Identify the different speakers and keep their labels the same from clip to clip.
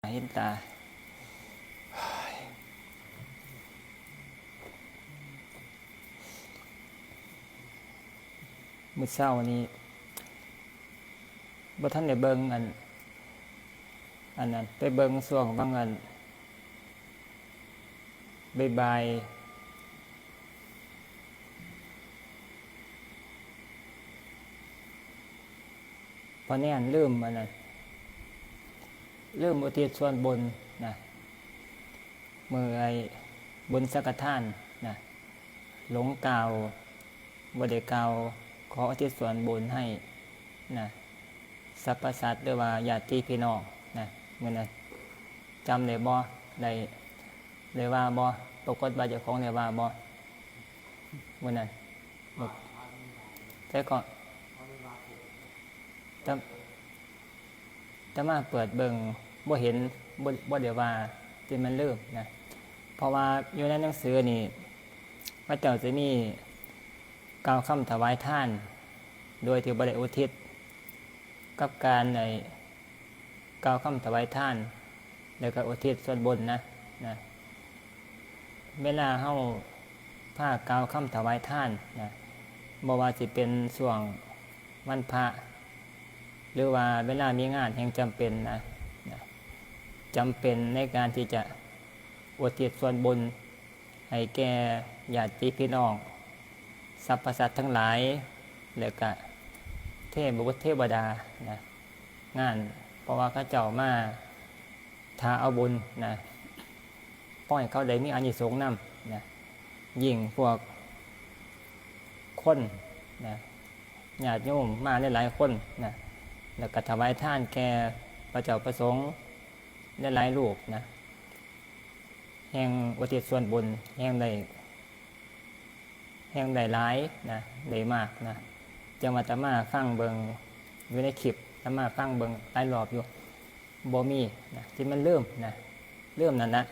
Speaker 1: เห็นตามื้อเช้านี้บ่ทันได้เบิ่งอันนั้นไปเบิ่งช่วงบางอันบ่ายๆพอแน่นลืมอันนั้นลืมอุทิศส่วนบุญนะมื้อบุญสังฆทานนะหลงกล่าวบ่ได้กล่าวขออุทิศส่วนบุญให้นะสรรพสัตว์หรือว่าญาติพี่น้องนะมื้อนั้นจำได้บ่ได้ว่าบ่ปรากฏว่าเจ้าของได้ว่าบ่มื้อนั้นแต่ก็แต่มาเปิดเบิ่งบ่เห็นบ่ได้ว่าที่มันลืมนะเพราะว่าอยู่ในหนังสือนี่พระเจ้าจะมีกล่าวคำถวายทานโดยที่บ่ได้อุทิศกับการกล่าวคำถวายทานแล้วก็อุทิศส่วนบุญนะเวลาเฮาพากล่าวคำถวายทานนะบ่ว่าสิเป็นช่วงวันพระหรือว่าเวลามีงานแห่งจำเป็นนะจำเป็นในการที่จะอุทิศส่วนบุญให้แก่ญาติพี่น้องสรรพสัตว์ทั้งหลายแล้วก็เทพบุตรเทวดานะงานเพราะว่าเขาเจ้ามาทาเอาบุญนะป้อยเขาได้มีอานิสงส์นำนะยิ่งพวกคนนะญาติโยมมาหลายคนนะแล้วก็ถวายทานแก่พระเจ้าประสงค์หลายรูปนะแห่งอุทิศส่วนบุญแห่งใดหลายนะได้มากนะจังหวัดตะมาฟังเบิงอยู่ในคลิปตะมาฟังเบิงหลายรอบอยู่บ่มีนะที่มันเริ่มนั่นนะเริ่มนั่นนะ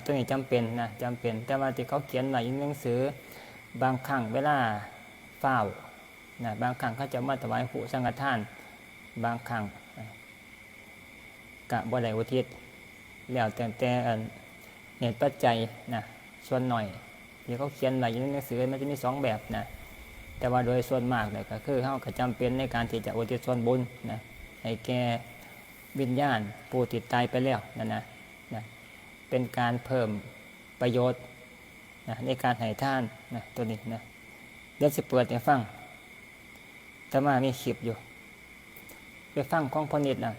Speaker 1: ตัวนี้จำเป็นนะจำเป็นแต่ว่าที่เขาเขียนไว้ในหนังสือบางครั้งเวลาเฝ้านะบางครั้งเขาจะมาถวายผู้สังฆทานบางครั้งกะบ่ได้อุทิศแล้วแต่เหตุปัจจัยนะส่วนหน่อยที่เขาเขียนไว้ในหนังสือมันจะมี2แบบนะแต่ว่าโดยส่วนมากเนี่ยก็คือเขาก็จำเป็นในการที่จะอุทิศส่วนบุญนะให้แก่วิญญาณผู้ที่ตายไปแล้วนะเป็นการเพิ่มประโยชน์นะในการให้ทานนะตัวนี้นะเดี๋ยวจะเปิดให้ฟังแต่มามีคลิปอยู่ไปฟังของพนิษฐ์นะ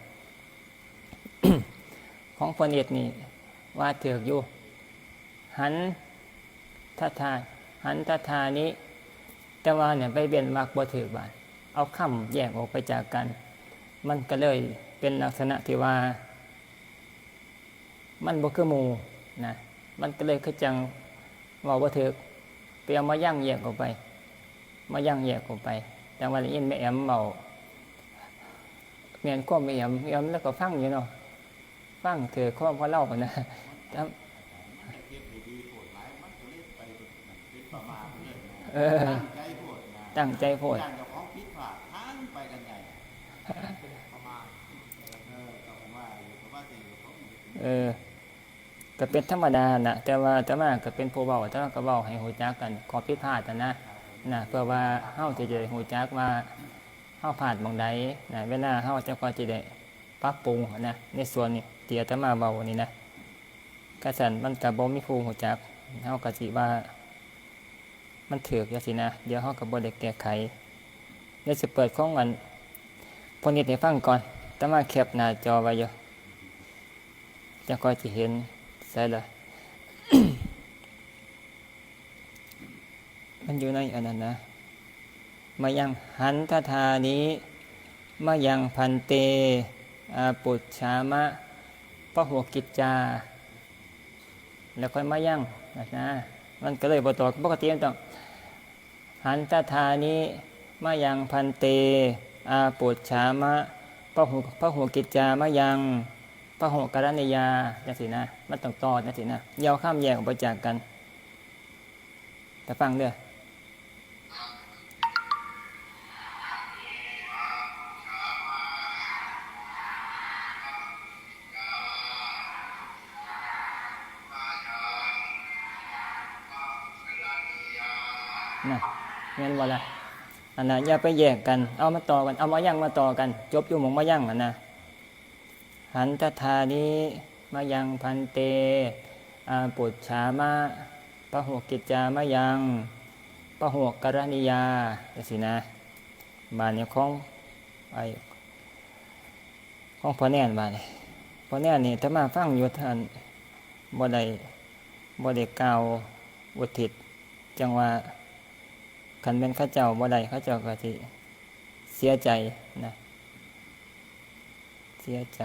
Speaker 1: ของพนิษฐ์นี่ว่าเถือกอยู่หันทัทานี้แต่ว่าเนี่ยไปเบียนวรรคบ่ถือบาดเอาคำแยกออกไปจากกันมันก็เลยเป็นลักษณะที่ว่ามันบ่คือหมู่นะมันก็เลยคือจังเว้าบ่ถูกไปเอามายั่งแยกออกไปแต่ว่าได้ยินแม่แอมเว้าแม่นความแม่แอมแล้วก็ฟังอยู่เนาะฟังถือข้อพอเล่านะตั้งใจโพดก็เป็นธรรมดานะแต่ว่าก็เป็นผู้เว้าแต่ว่าก็เว้าให้ฮู้จักกันขอผิดพลาดนะเพื่อว่าเฮาจะได้ฮู้จักว่าเฮาพลาดหม้องใดนะเวลาเฮาจะก็สิได้ปรับปรุงนะในส่วนนี้ที่อาตมาเว้านี่นะกะสั่นมันก็บ่มีผู้ฮู้จักเฮาก็สิว่ามันถูกจังซี่นะเดี๋ยวเฮาก็บ่ได้แก้ไขเดี๋ยวสิเปิดของอันพวกนี้ให้ฟังก่อนอาตมาแคปหน้าจอไว้อยู่จะก็สิเห็นใช่ละ มันอยู่ในอันนั้นนะมายังหันทธานี้มายังพันเตอาปุจฉามะพหุกิจจาแล้วค่อยมายังนะมันก็เลยบ่ตอปกติมันต้องหันทธานี้มายังพันเตอาปุจฉามะพหุกิจจามายังพหุกรณียาจังซี่นะมันต้องต่อจังซี่นะอย่าเอาข้ามแยกออกไปจากกันแต่ฟังเด้อ นะแม่นบ่ล่ะอันน่ะอย่าไปแยกกันเอามาต่อกันเอามายั่งมาต่อกันจบอยู่หม่องมายั่งอันนะหันตถานิมายังพันเตอาปุจฉามะปะโหกิจจามะยังปะโหกรณียาจังซี่นะบาดนี้ของพ่อแน่นบาดนี้พ่อแน่นนี่ถ้ามาฟังอยู่ท่านบ่ได้กล่าวอุทิศจังว่าคันเป็นข้าเจ้าบ่ได้ข้าเจ้าก็สิเสียใจนะเสียใจ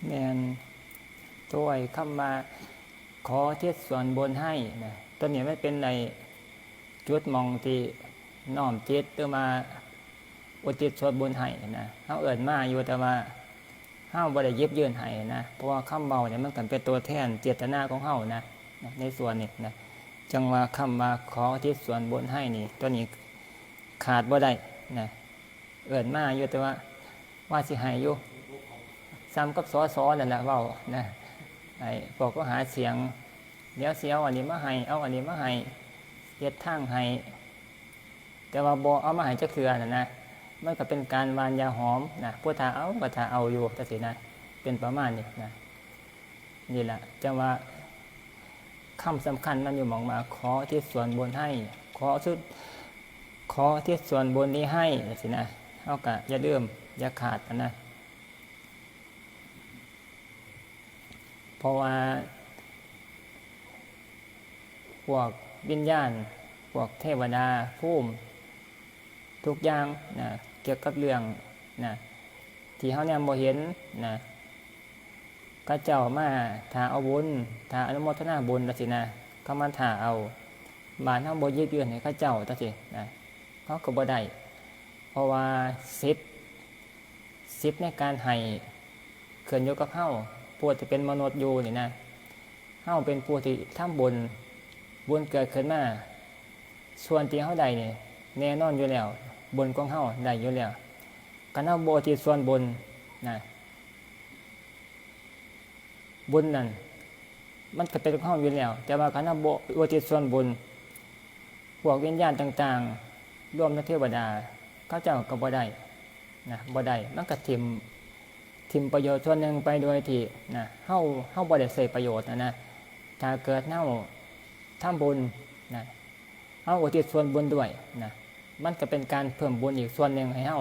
Speaker 1: แม่นตัวคำว่าขอเทศส่วนบนให้นะตัวนี้ไม่เป็นในจุดมองที่น้อมจิตตัวมาอุทิศส่วนบนให้นะเฮาเอิ้นมาอยู่แต่ว่าเฮาบ่ได้เย็บยื่นให้นะเพราะว่าคำเว้าเนี่ยมันก็เป็นตัวแทนเจตนาของเฮานะในส่วนนี้นะจังว่าคำว่าขอที่ส่วนบนให้นี่ตัวนี้ขาดบ่ได้นะเอิ้นมาอยู่แต่ว่าสิให้อยู่ซ้ำกับสอนั่นแหละเว้านะไอ้พวกก็หาเสียงเดี๋ยวสิเอาอันนี้มาให้เอาอันนี้มาให้เฮ็ดทางให้แต่ว่าบ่เอามาให้จักเทื่อน่ะนะมันก็เป็นการวานยาหอมนะผู้ถ้าเอาก็ถ้าเอาอยู่จังซี่นะเป็นประมาณนี้นะนี่แหละจังว่าคำสำคัญมันอยู่หม่องมาขอที่ส่วนบนให้ขอที่ส่วนบนนี้ให้จังซี่นะเฮาก็อย่าลืมอย่าขาดนะเพราะว่าพวกวิญญาณพวกเทวดาภูมิทุกอย่างนะเกี่ยวกับเรื่องนะที่เฮาเนี่ยบ่เห็นนะก็เจ้ามาถ้าเอาบุญถ้าอนุโมทนาบุญจังซี่นะเขามาถ้าเอาบาดเฮาบ่ยืดเยื้อให้เขาเจ้าจังซี่นะเขาก็บ่ได้เพราะว่าสิทธิ์ในการให้ขึ้นอยู่กับเฮาผู้ที่เป็นมนุษย์อยู่นี่นะเฮาเป็นผู้ที่ทำบุญเกิดขึ้นมาส่วนที่เฮาได้นี่แน่นอนอยู่แล้วบุญของเฮาได้อยู่แล้วการเฮาบ่ที่ส่วนบุญนะบุญนั้น มันก็เป็นของเฮาอยู่แล้วแต่ว่าคันเฮาบ่อุทิศส่วนบุญพวกวิญญาณต่างๆรวมทั้งเทวดาเขาเจ้าก็บ่ได้นะบ่ได้มันก็ทิ่มประโยชน์ส่วนหนึ่งไปโดยที่นะเฮาบ่ได้ใช้ประโยชน์นะถ้าเกิดเฮาทำบุญนะเฮาอุทิศส่วนบุญด้วยนะมันก็เป็นการเพิ่มบุญอีกส่วนหนึ่งให้เฮา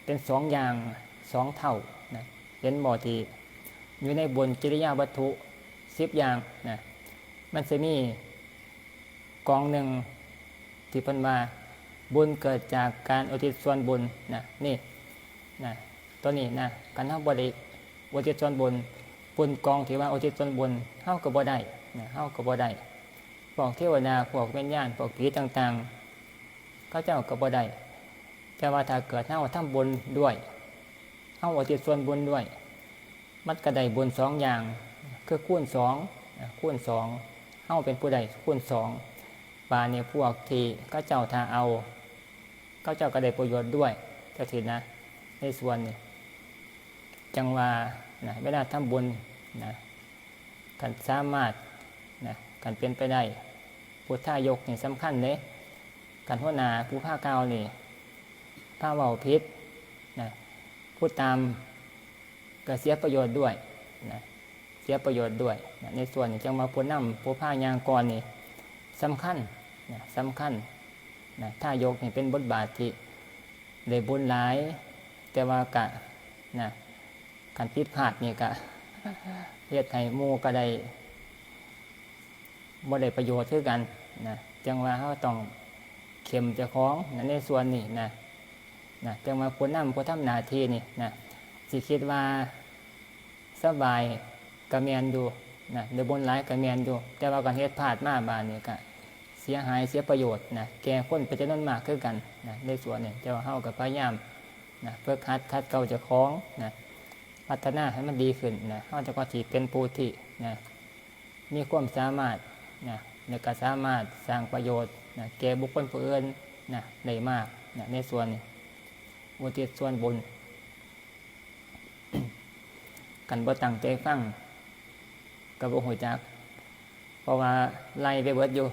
Speaker 1: เป็น2อย่าง2เท่านะเห็นบ่ที่อยู่ในบุญกิริยาวัตถุ10อย่างนะมันสิมีกองหนึ่งที่เพิ่นว่าบุญเกิดจากการอุทิศส่วนบุญนะนี่นะตัวนี้นะการเฮาบ่ได้อุทิศส่วนบุญกองที่ว่าอุทิศส่วนบุญเฮาก็บ่ได้นะเฮาก็บ่ได้พวกเทวดาพวกวิญญาณพวกผีต่างๆเขาเจ้าก็บ่ได้แต่ว่าถ้าเกิดเฮาทำบุญด้วยเฮาอุทิศส่วนบุญด้วยมันก็ได้บุญ2อย่างคือคูณ2นะคูณ2เฮาเป็นผู้ใดคูณ2ป่าเนี่ยพวกที่เขาเจ้าถ้าเอาเขาเจ้าก็ได้ประโยชน์ด้วยก็ถือนะในส่วนนี้จังว่านะเวลาทำบุญนะกันสามารถนะกันเป็นไปได้พุทธายกนี่สำคัญเลยกันหัวหน้าผู้ภาคเก่านี่พาเว้าผิดนะพูดตามก็เสียประโยชน์ด้วยนะเสียประโยชน์ด้วยนะในส่วนนี้จังว่าผู้นำผู้ภาคยางก่อนนี่สำคัญนะสำคัญนะทายกนี่เป็นบทบาทที่ได้บุญหลายแต่ว่ากะนะการผิดพลาดนี่กะเฮ็ดให้หมู่ก็ได้บ่ได้ประโยชน์คือกันนะจังว่าเฮาต้องเข้มเจ้าของนะในส่วนนี้นะจังว่าผู้นำผู้ทำหน้าที่นี่นะสิคิดว่าสบายก็แม่นอยู่นะได้บุญหลายก็แม่นอยู่แต่ว่าการเฮ็ดพลาดมาบาดนี้ก็เสียหายเสียประโยชน์นะแก่คนเป็นจำนวนมากคือกันนะในส่วนนี้แต่ว่าเฮาก็พยายามนะเพื่อคัดเก่าเจ้าของนะพัฒนาให้มันดีขึ้นนะเฮาจะก็สิเป็นผู้ที่นะมีความสามารถนะในการสามารถสร้างประโยชน์นะแก่บุคคลผู้อื่นนะได้มากนะในส่วนนี้อุทิศส่วนบุญ กันบ่ตั้งใจฟังก็บ่ฮู้จักเพราะว่าไล่ไปเบิดอยู่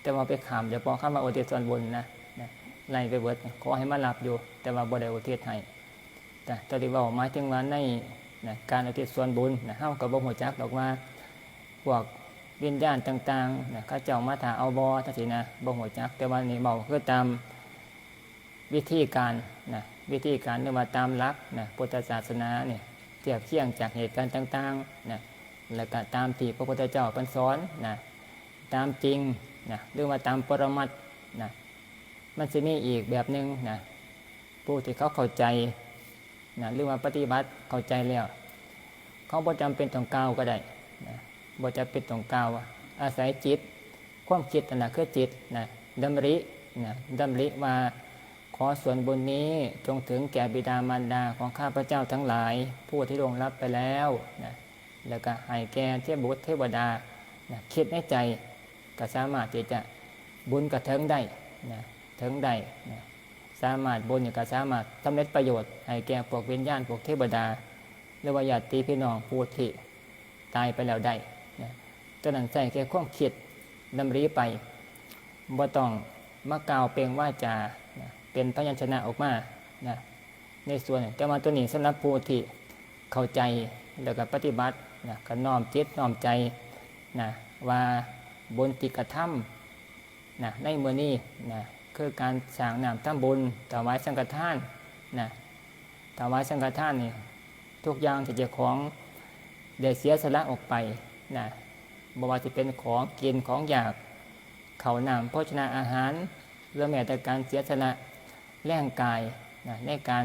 Speaker 1: แต่ว่าไปขามจะพอคำว่าอุทิศส่วนบุญนะไล่ไปเบิดขอให้มารับอยู่แต่ว่าบ่ได้อุทิศให้แต่ตอนที่เว้าหมายถึงว่าในนะการอุทิศส่วนบุญนะเฮาก็บ่ฮู้จักดอกว่าพวกวิญญาณต่างๆนะเขาเจ้ามาถ้าเอาบ่จังซี่นะบ่ฮู้จักแต่ว่านี่เว้าคือตามวิธีการนะวิธีการหรือว่าตามหลักนะพุทธศาสนาเนี่ยเทียบเคียงจากเหตุการณ์ต่างๆนะแล้วก็ตามที่พระพุทธเจ้าเพิ่นสอนนะตามจริงนะหรือว่าตามปรมัตถ์นะมันจะมีอีกแบบนึงนะผู้ที่เขาเข้าใจนะหรือว่าปฏิบัติเข้าใจแล้วเขาบ่จำเป็นต้องกล่าวก็ได้นะบ่จำเป็นต้องกล่าวอาศัยจิตความคิดนั่นน่ะคือจิตนะดำริว่าขอส่วนบุญนี้จงถึงแก่บิดามารดาของข้าพเจ้าทั้งหลายผู้ที่ล่วงลับไปแล้วนะแล้วก็ให้แก่เทพบุตรเทวดานะคิดในใจก็สามารถที่จะบุญกระเทิงได้นะถึงได้นะสามารถบุญก็สามารถสำเร็จประโยชน์ให้แก่พวกวิญญาณพวกเทวดาหรือว่าญาติพี่น้องผู้ที่ตายไปแล้วได้นะตอนนั้นใส่แค่ความคิดดำริไปบ่ต้องมากล่าวเปล่งว่าจานะเป็นพยัญชนะออกมานะในส่วนแต่ว่าตัวนี้สำหรับผู้ที่เข้าใจแล้วก็ปฏิบัตินะก็น้อมจิตน้อมใจนะว่าบุญที่กระทำนะในมื้อนี้นะคือการสร้างน้ำทำบุญถวายสังฆทานนะถวายสังฆทานนี่ทุกอย่างที่เจ้าของได้เสียสละออกไปนะบ่ว่าจะเป็นของกินของอยากข้าวน้ำโภชนาอาหารหรือแม้แต่การเสียสละแรงกายนะในการ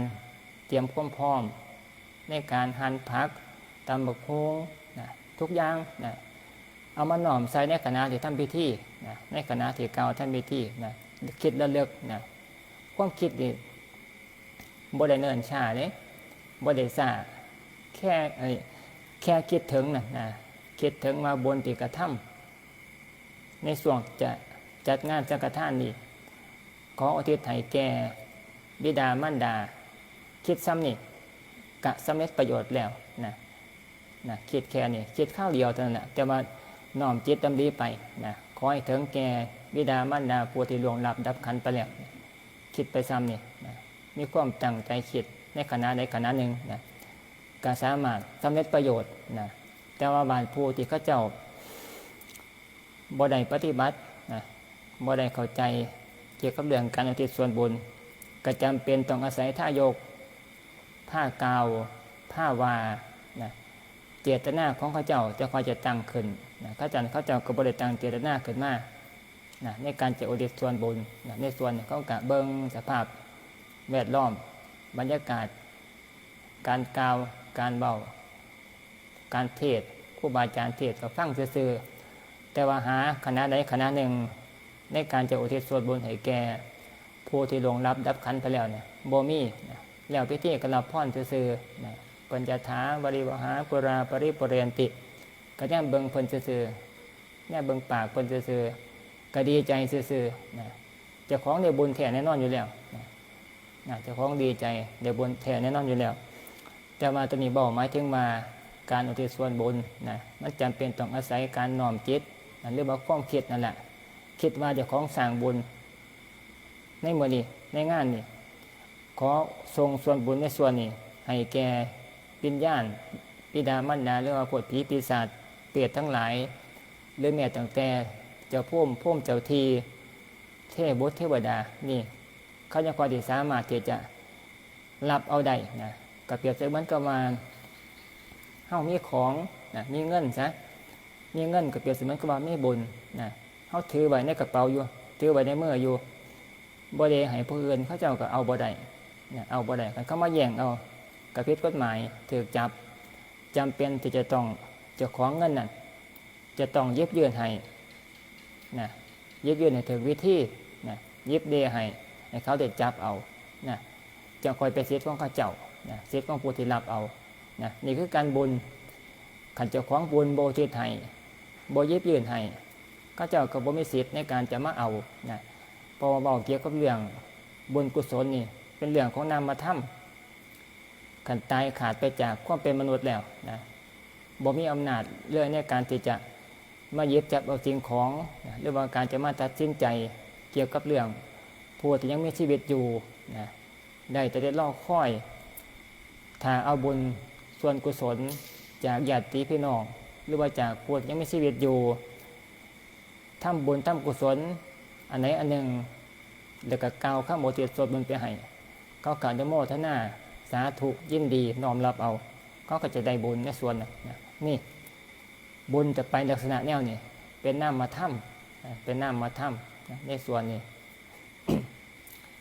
Speaker 1: เตรียมความพร้อมในการหั่นผักตำบักหุ่งนะทุกอย่างนะเอามาหน่อมใส่ในคณะที่ทำพิธีนะในคณะที่เก่าทำพิธีนะคิดระลึกนะความคิดนี่บ่ได้เนิ่นช้าเลยบ่ได้ซ่าแค่คิดถึงนะคิดถึงว่าบุญที่กระทำในส่วนจะจัดงานสังฆทานนี่ขออุทิศให้แก่บิดามารดาคิดซ้ำนี่กะสำเร็จประโยชน์แล้วนะคิดแค่นี้คิดข้าวเดียวเท่านั้นนะแต่ว่า น้อมจิตดำดีไปนะขอให้ถึงแก่บิดามารดาผู้ที่ล่วงลับดับขันไปแล้วคิดไปซ้ำนี่นะมีความตั้งใจคิดในขณะใดขณะหนึ่งนะก็สามารถสำเร็จประโยชน์นะแต่ว่าบางผู้ที่เขาเจ้าบ่ได้ปฏิบัตินะบ่ได้เข้าใจเกี่ยวกับเรื่องการอุทิศส่วนบุญก็จำเป็นต้องอาศัยท่ายกผ้ากาวผ้าวานะเจตนาของเขาเจ้าจะคอยจะตั้งขึ้นนะเขาเจ้าก็บ่ได้ตั้งเจตนาขึ้นมานะในการจะอุทิศส่วนบุญนะในส่วนเขาก็เบิ่งสภาพแวดล้อมบรรยากาศการกล่าวการเบาการเทศครูบาอาจารย์เทศก็ฟังซื่อๆแต่ว่าหาคณะใดคณะหนึ่งในการจะอุทิศส่วนบุญให้แก่ผู้ที่ล่วงลับดับขันไปแล้วเนี่ยบ่มีนะแล้วพิธีก็รับพรซื่อๆนะปัญจถาบริวหาปุราปริปุเรนติก็แน่เบิ่งเพิ่นซื่อๆแน่เบิ่งปากเพิ่นซื่อๆก็ดีใจซื่อๆนะเจ้าของได้บุญแท้แน่นอนอยู่แล้วนะเจ้าของดีใจได้บุญแท้แน่นอนอยู่แล้วแต่ว่าตัวนี้บอกหมายถึงมาการอุทิศส่วนบุญนะมันจำเป็นต้องอาศัยการน้อมจิตนะหรือว่าความคิดนั่นแหละคิดว่าเจ้าของสร้างบุญในมื้อนี้ในงานนี้ขอส่งส่วนบุญในส่วนนี้ให้แก่วิญญาณบิดามารดาหรือว่าพวกผีปีศาจเปรตทั้งหลายหรือแม้ตั้งแต่เจ้าพุ่มเจ้าทีเทพบุตรเทวดานี่เขาจะคอยที่สามารถที่จะรับเอาได้นะก็เปรียบเสมือนกับว่าเฮามีของนะมีเงินซะมีเงินก็เปรียบเสมือนกับว่ามีบุญนะเฮาถือไว้ในกระเป๋าอยู่ถือไว้ในมืออยู่บ่ได้ให้ผู้อื่นเขาเจ้าก็เอาบ่ได้นะเอาบ่ได้คันเขามาแย่งเอาก็ผิดกฎหมายถูกจับจำเป็นที่จะต้องเจ้าของเงินนั่นจะต้องเย็บยื่นให้นะเย็บยื่นให้ถึงวิธีนะเย็บเดให้เขาได้จับเอานะจะคอยไปสิทธิ์ของเขาเจ้านะสิทธิ์ของผู้ที่รับเอานะนี่คือการบุญขันเจ้าของบุญโบทิศให้โบเย็บยื่นให้เขาเจ้าก็บ่มีสิทธิ์ในการจะมาเอานะพอบอกเกี่ยวกับเรื่องบุญกุศลนี่เป็นเรื่องของนามธรรมขันตายขาดไปจากความเป็นมนุษย์แล้วนะบ่มีอำนาจเรื่องในการที่จะมายึดจับเอาสิ่งของนะหรือว่าการจะมาตัดสินใจเกี่ยวกับเรื่องผู้ที่ยังมีชีวิตอยู่นะได้แต่ได้รอคอยถ้าเอาบุญส่วนกุศลจากญาติพี่น้องหรือว่าจากผู้ที่ยังมีชีวิตอยู่ทำบุญทำกุศลอันไหนอันหนึ่งแล้วก็กล่าวข้ามโมทิสวดบุญไปให้เขากล่าวโมทนาสาธุยินดีน้อมรับเอาเขาก็จะได้บุญในส่วนนะนี่บุญจะไปลักษณะแนวนี้เป็นนามธรรมเป็นนามธรรมในส่วนนี้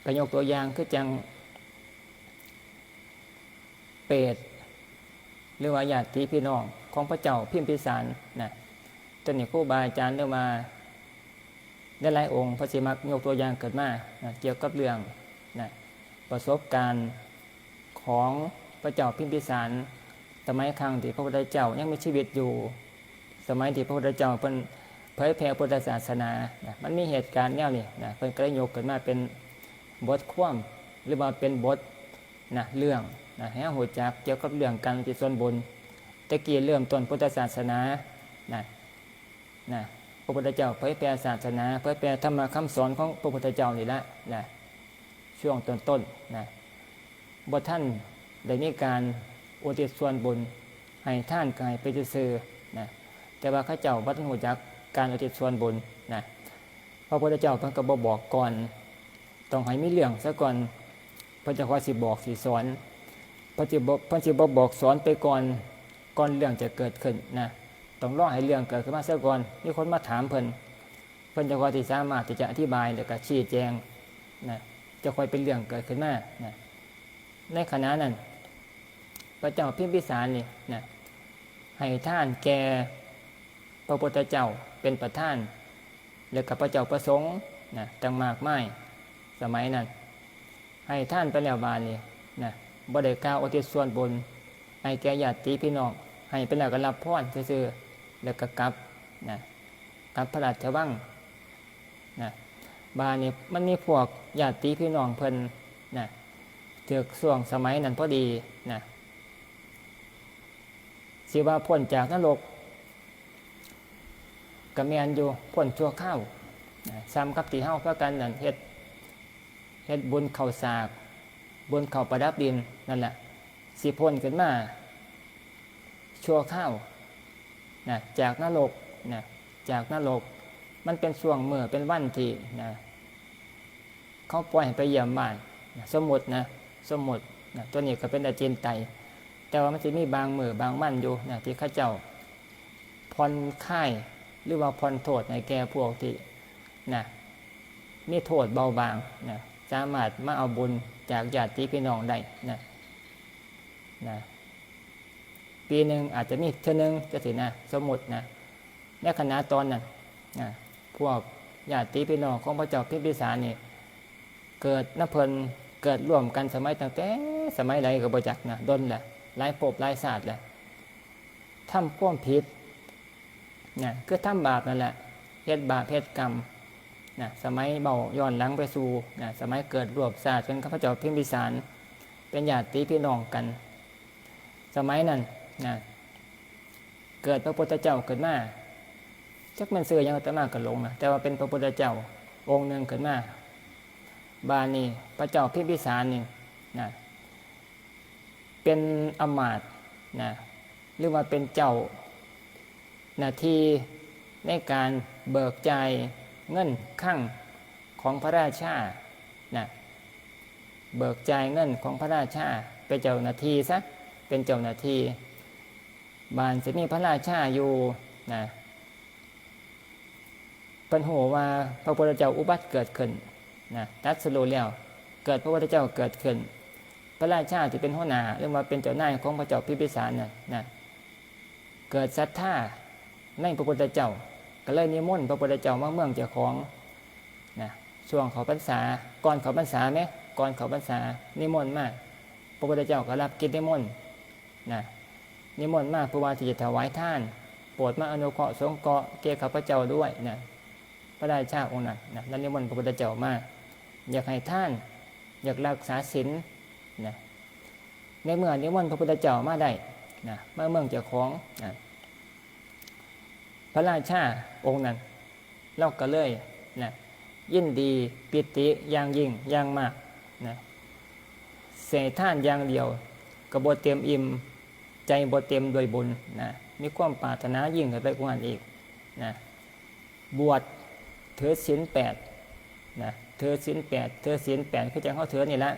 Speaker 1: ก็ยกตัวอย่างคือจังเปรตหรือว่าญาติพี่น้องของพระเจ้าพิมพิสารนะตัวนี้ครูบาอาจารย์เรียกมาได้หลายองค์พระสิมักยกตัวอย่างเกิดมานะเกี่ยวกับเรื่องนะประสบการณ์ของพระเจ้าพิมพิสารสมัยครั้งที่พระพุทธเจ้ายังมีชีวิตอยู่สมัยที่พระพุทธเจ้าเพิ่นเผยแผ่พุทธศาสนานะมันมีเหตุการณ์แนวนี้นะเพิ่นก็ได้ยกขึ้นมาเป็นบทความหรือว่าเป็นบทนะเรื่องนะให้หัวจักเกี่ยวกับเรื่องการอุทิศส่วนบุญตะกี้เริ่มต้นพุทธศาสนานะพระพุทธเจ้าเผยแผ่ศาสนาเผยแผ่ธรรมคำสอนของพระพุทธเจ้านี่ละนะช่วงต้นนะบ่ท่านได้มีการอุทิศส่วนบุญให้ท่านกายไปซื่อนะแต่ว่าข้าเจ้าบ่ทันรู้จักการอุทิศส่วนบุญนะพระพุทธเจ้าเพิ่นก็บ่บอกก่อนต้องให้มีเรื่องซะก่อนเพิ่นจะคอยสิบอกสิสอนเพิ่นสิบ่บอกสอนไปก่อนเรื่องจะเกิดขึ้นนะต้องรอให้เรื่องเกิดขึ้นมาซะก่อนมีคนมาถามเพิ่นจะคอยที่สามารถที่จะอธิบายแล้วก็ชี้แจงนะจะคอยเป็นเรื่องเกิดขึ้นมานะในขณะนั้นพระเจ้าพิมพิสารนี่นะให้ท่านแก่พระพุทธเจ้าเป็นประธานแล้วกับพระเจ้าประสงค์นะต่างมากมายสมัยนั้นให้ท่านไปแล้วบาดนี้นะบ่ได้กล่าวอุทิศส่วนบุญให้แก่ญาติพี่น้องให้ไปแล้วก็รับพรซื่อๆแล้วก็กลับนะกลับพระราชวังนะบาดนี้มันมีพวกญาติพี่น้องเพิ่นนะเถือกช่วงสมัยนั้นพอดีนะสิว่าพ้นจากนรก ก็แม่นอยู่พ้นชั่วข้าวซ้ำกับที่เฮาพากันนั่นเฮ็ดบุญข้าวสากบุญข้าวประดับดินนั่นแหละสิพ้นขึ้นมาชั่วข้าวจากนรกจากนรกมันเป็นช่วงมื้อเป็นวันที่เขาปล่อยให้ไปเยี่ยมบ้านสมมุติตัวนี้ก็เป็นอาจินไตแต่ว่ามันจะมีบางมื้อบางวันอยู่ที่เขาเจ้าผ่อนคลายหรือว่าผ่อนโทษในแก่พวกที่มีโทษเบาบางสามารถมาเอาบุญจากญาติพี่น้องได้ปีหนึ่งอาจจะมีเท่านึงจะสิสมมุติในขณะตอนนั้นพวกญาติพี่น้องของพระเจ้าพิมพิสารนี่เกิดน้ำเพลินเกิดร่วมกันสมัยตั้งแต่สมัยใดก็บ่จักดนแหละหลายภพหลายศาสตร์แหละทำความผิดคือทำบาปนั่นแหละเฮ็ดบาปเฮ็ดกรรมสมัยเบาย้อนหลังไปสู่สมัยเกิดรวบศาสตร์เป็นข้าพเจ้าพิมพิสารเป็นญาติพี่น้องกันสมัยนั้นเกิดพระพุทธเจ้าเกิดมาจักมันเสื่อยังอาตมาก็หลงแต่ว่าเป็นพระพุทธเจ้าองค์หนึ่งเกิดมาบานี้พระเจ้าพิมพิสารนี่เป็นอมาตย์หรือว่าเป็นเจ้าหน้าที่ในการเบิกจ่ายเงินคั่งของพระราชาเบิกจ่ายเงินของพระราชาเป็นเจ้าหน้าที่ซะเป็นเจ้าหน้าที่บ้านจะมีพระราชาอยู่เพิ่นฮู้ว่าพระพุทธเจ้าอุบัติเกิดขึ้นตรัสรู้แล้วเกิดพระพุทธเจ้าเกิดขึ้นพระราชาที่เป็นหัวหน้าหรือว่าเป็นเจ้านายของพระเจ้าพิมพิสารเกิดศรัทธาในพระพุทธเจ้าก็เลยนิมนต์พระพุทธเจ้ามาเมืองเจ้าของช่วงเขาพรรษาก่อนเขาพรรษาไหมก่อนเขาพรรษานิมนต์มาพระพุทธเจ้าก็รับกิจนิมนต์นิมนต์มาเพื่อว่าที่จะถวายทานโปรดมาอนุเคราะห์สงเคราะห์แก่ข้าพเจ้าด้วยพระราชาองค์นั้นแล้วนิมนต์พระพุทธเจ้ามาอยากให้ท่านอยากรักษาศีลในเมื่อนิมนต์พระพุทธเจ้ามาได้มาเมืองเจ้าของพระราชาองค์นั้นเราก็เลยยินดีปิติอย่างยิ่งอย่างมากเสท่านอย่างเดียวกระบเต็มอิ่มใจบ่เต็มด้วยบุญมีความปรารถนายิ่งขึ้นไปกว่านั้นอีกบวชถือศีล8ถือศีล8ถือศีล8คือจังเฮาถือนี่ละ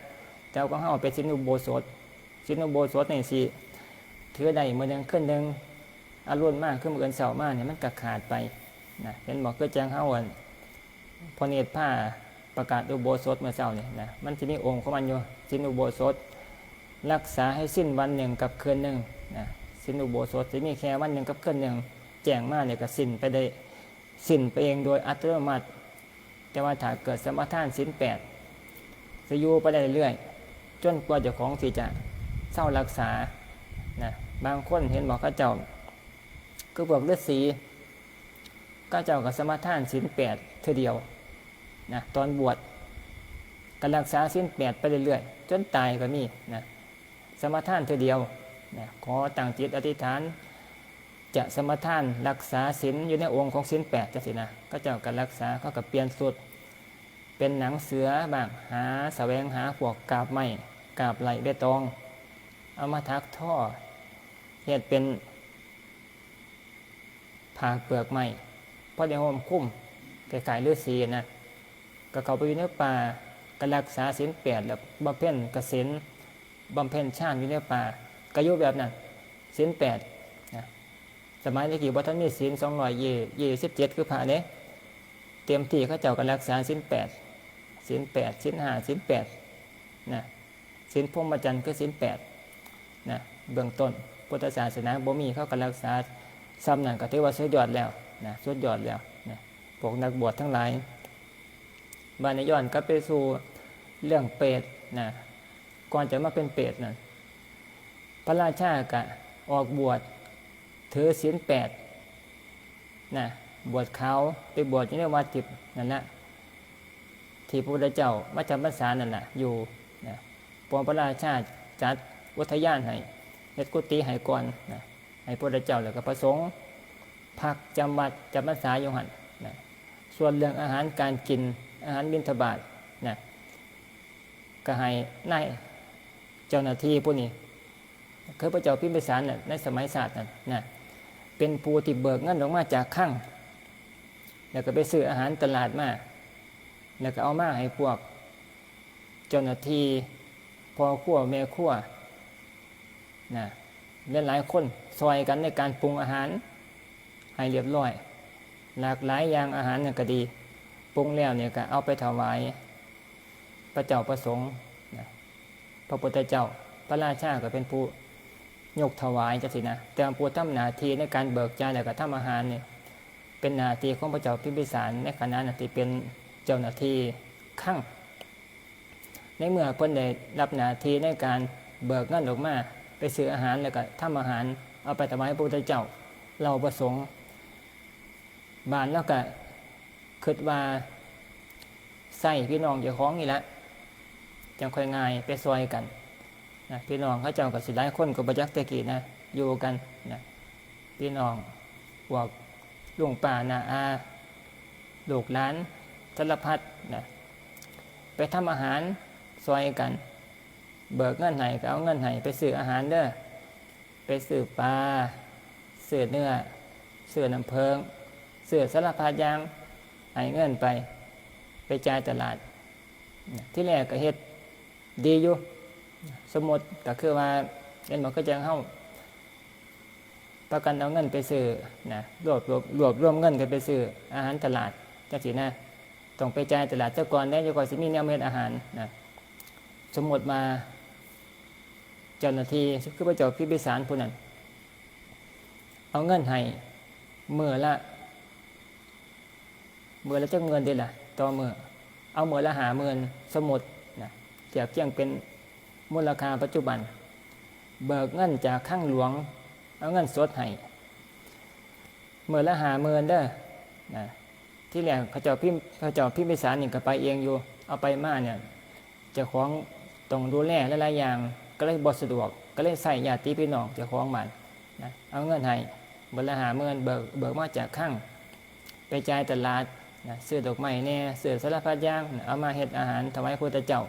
Speaker 1: แต่ก็เฮาเป็นศีลอุโบสถศีลอุโบสถนี่สิถือได้มื้อนึงขึ้นนึงอารมณ์มากขึ้นมื้ออื่นเช้ามาเนี่ยมันก็ขาดไปเห็นบอกคือจังเฮาพอเนตรผ้าประกาศอุโบสถเมื่อเช้านี่มันสิมีองค์ของมันอยู่ศีลอุโบสถรักษาให้สิ้นวันหนึ่งกับคืนหนึ่งศีลอุโบสถจะมีแค่วันหนึ่งกับคืนหนึ่งแจ้งมาเนี่ยก็สิ้นไปได้สิ้นไปเองโดยอัตโนมัติแต่ว่าถ้าเกิดสมาทานศีล8จะอยู่ไปได้เรื่อยจนกว่าเจ้าของที่จะเศร้ารักษาบางคนเห็นบอกข้าเจ้าคือพวกฤาษีข้าเจ้ากับสมาทานศีล8เท่าเดียวตอนบวชก็รักษาศีล8ไปเรื่อยๆจนตายก็มีสมาทานเท่าเดียวขอตั้งจิตอธิษฐานจะสมาทานรักษาศีลอยู่ในองค์ของศีล8จังซี่ก็เจ้าก็รักษาเขาก็เปลี่ยนสุดเป็นหนังเสือบ้างหาแสวงหาพวกกาบไม้กาบไหลเบตองเอามาทักท่อเฮ็ดเป็นผ่าเปลือกไม้พอได้ห่มคุ้มคล้ายๆฤาษีก็เข้าไปอยู่ในป่าก็รักษาศีล8แล้วบำเพ็ญกสิณบำเพ็ญฌานอยู่ในป่าก็อยู่แบบนั้นศีล8สมัยตะกี้บ่ทันมีศีล227คือพระเด้เต็มที่เขาเจ้าก็รักษาศีล8ศีล8ศีล5ศีล8ศีลพรหมจรรย์คือศีล8เบื้องต้นพุทธศาสนาบ่มีเขาก็รักษาซ้ำนั่นก็ถือว่าสุดยอดแล้วสุดยอดแล้วพวกนักบวชทั้งหลายบานย้อนก็ไปสู่เรื่องเปรตก่อนจะมาเป็นเปรตพระราชาก็ออกบวชถือศีล8บวชขาวไปบวชอยู่ในวัดทิพย์นั่นแหละที่พระพุทธเจ้ามาจำพรรษานั่นแหละอยู่พระราชาจัดอุทยานให้เฮ็ดกุฏิให้ก่อนให้พระพุทธเจ้าแล้วก็พระสงฆ์ พักจำวัดจำพรรษาอยู่หันนะส่วนเรื่องอาหารการกินอาหารบิณฑบาตนะก็ให้นายเจ้าหน้าที่ผู้นี้คือพระเจ้าพิมพิสารน่ะในสมัยศาสตร์นะเป็นผู้ที่เบิกเงินออกมาจากข้างแล้วก็ไปซื้ออาหารตลาดมาแล้วก็เอามาให้พวกเจ้าหน้าที่พ่อครัวแม่ครัวนะหลายคนซอยกันในการปรุงอาหารให้เรียบร้อยหลากหลายอย่างอาหารเนี่ยก็ดีปรุงแล้วเนี่ยก็เอาไปถวายพระเจ้าประสงค์นะพระพุทธเจ้าพระราชาก็เป็นผู้ยกถวายจังซี่นะแต่ผู้ทำหน้าที่ในการเบิกจ่ายแล้วก็ทำอาหารเนี่ยเป็นหน้าที่ของพระเจ้าพิมพิสารในขณะนั้นที่เป็นเจ้าหน้าที่ข้างในเมื่อเพิ่นได้รับหน้าที่ในการเบิกเงินออกมาไปซื้ออาหารแล้วก็ทำอาหารเอาไปถวายพระพุทธเจ้าเราประสงค์บ้านแล้วก็คิดว่าใส่พี่น้องเจ้าของนี่แหละจังค่อยง่ายไปซอยกันนะพี่น้องเขาเจ้ากับสิหลายคนกับประจักษ์ตะกี้นะอยู่กันนะพี่น้องพวกลุงป้าน้าอาลูกหลานสารพัดนะไปทำอาหารซอยกันเบิกเงินให้ก็เอาเงินให้ไปซื้ออาหารเด้อไปซื้อปลาซื้อเนื้อซื้อน้ำเพิงซื้อสารพัดอย่างให้เงินไปจ่ายตลาดที่แรกก็เฮ็ดดีอยู่สมมติก็คือว่าเงินมันก็จะเข้าประกันเอาเงินไปซื้อนะรวมเงินกันไปซื้ออาหารตลาดจังซี่นะต้องไปจ่ายตลาดซะก่อนแล้วจะก่อนสิมีแนวเม็ดอาหารนะสมมติมาเจ้าหน้าที่คือพระเจ้าพิมพิสารผู้นั้นเอาเงินให้มื้อละจักเงินเด้ล่ะต่อมื้อเอามื้อละ50,000สมมุตินะเทียบเคียงเป็นมูลค่าปัจจุบันเบิกเงินจากข้างหลวงเอาเงินสดให้มื้อละ50,000เด้อนะที่แรกพระเจ้าพิมพิสารนี่ก็ไปเองอยู่เอาไปมาเนี่ยเจ้าของต้องดูแลหลายๆอย่างก็เลยบ่สะดวกก็เลยใส่ญาติพี่น้องเจ้าของบ้านนะเอาเงินให้มื้อละ50,000เบิกมาจากข้างไปจ่ายตลาดนะซื้อดอกไม้แน่ซื้อสารพัดอย่างนะเอามาเฮ็ดอาหารถวายพระพุทธเจ้า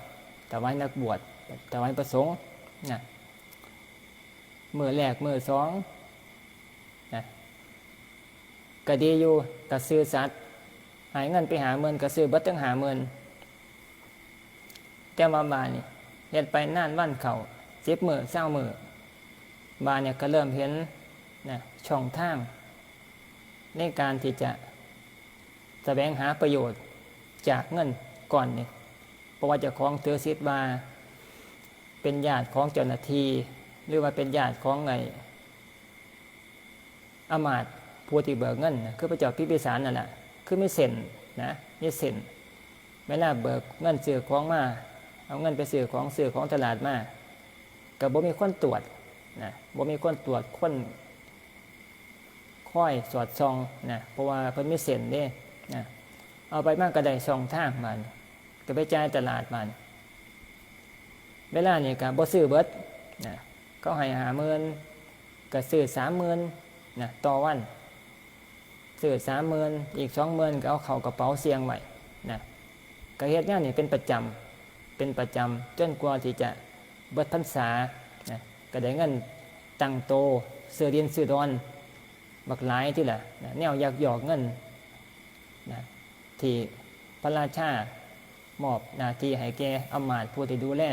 Speaker 1: ถวายนักบวชถวายพระสงฆ์นะมื้อแรกมื้อ2นะก็ดีอยู่ก็ซื้อสัตว์ให้เงินไป50,000ก็ซื้อเบิดตั้ง50,000แต่ว่าบ้านนี่เฮ็ดไปนานวันเข้า10มื้อ20มื้อบ้านเนี่ยก็เริ่มเห็นนะช่องทางในการที่จะแสวงหาประโยชน์จากเงินก่อนนี่เพราะว่าเจ้าของถือสิทธิ์ว่าเป็นญาติของเจ้าหน้าที่หรือว่าเป็นญาติของอำมาตย์ผู้ที่เบิกเงินคือพระเจ้าพิมพิสารนั่นแหละคือไม่เซ็นนะนี่เซ็นเวลาเบิกเงินซื้อของมาเอาเงินไปซื้อของตลาดมาก็บ่มีคนตรวจนะบ่มีคนตรวจคนค่อยสอดส่องนะเพราะว่าเพิ่นมีเซ็นเด้นะเอาไปมากก็ได้ช่องทางมันก็ไปจ่ายตลาดมันเวลานี่ก็บ่ซื้อเบิดนะเขาให้50,000ก็ซื้อ30,000นะต่อวันซื้อ30,000อีก20,000ก็เอาเข้ากระเป๋าเสี่ยงไว้นะก็เฮ็ดงานนี่เป็นประจำจนกว่าที่จะเบิดพรรษานะก็ได้เงินตั้งโตซื้อดินซื้อดอนบักหลายที่ล่ะนะแนวยักยอกเงินนะที่พระราชามอบหน้าที่ให้แก่อำมาตย์ผู้ที่ดูแล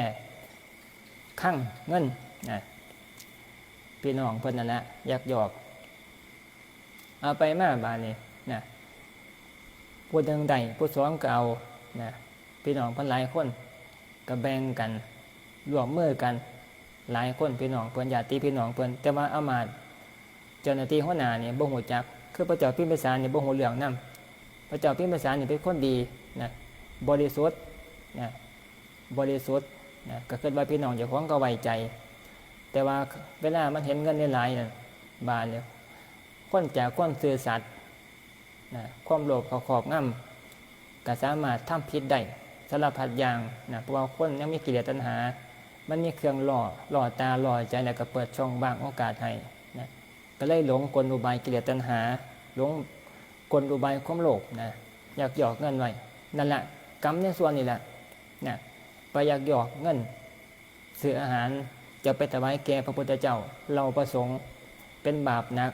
Speaker 1: คลังเงินนะพี่น้องเพิ่นนั่นแหละยักยอกเอาไปมาบาดนี้นะผู้หนึ่งใดผู้สองก็เอานะพี่น้องเพิ่นหลายคนก็แบ่งกันร่วมมือกันหลายคนพี่น้องเพิ่นญาติพี่น้องเพิ่นแต่ว่าอำมาตย์เจ้าหน้าที่หัวหน้านี่บ่ฮู้จักคือพระเจ้าพิมพิสารนี่บ่ฮู้เรื่องนำพระเจ้าพิมพิสารนี่เป็นคนดีนะบริสุทธิ์นะก็คิดว่าพี่น้องเจ้าของก็ไว้ใจ แต่ว่าเวลามันเห็นเงินหลายๆน่ะบานเลยคนจากความซื่อสัตย์นะความโลภเขาครอบงำก็สามารถทำผิดได้สารพัดอย่างนะเพราะว่าคนยังมีกิเลสตัณหามันมีเครื่องหล่อตาหล่อใจแล้วก็เปิดช่องบางโอกาสให้นะก็เลยหลงกลอุบายกิเลสตัณหา หลงกลอุบายความโลภนะอยากหยอกเงินไว้นั่นแหละกรรมในส่วนนี้แหละนะไปอยากหยอกเงินซื้ออาหารจะไปถวายแก่พระพุทธเจ้าเราประสงค์เป็นบาปหนัก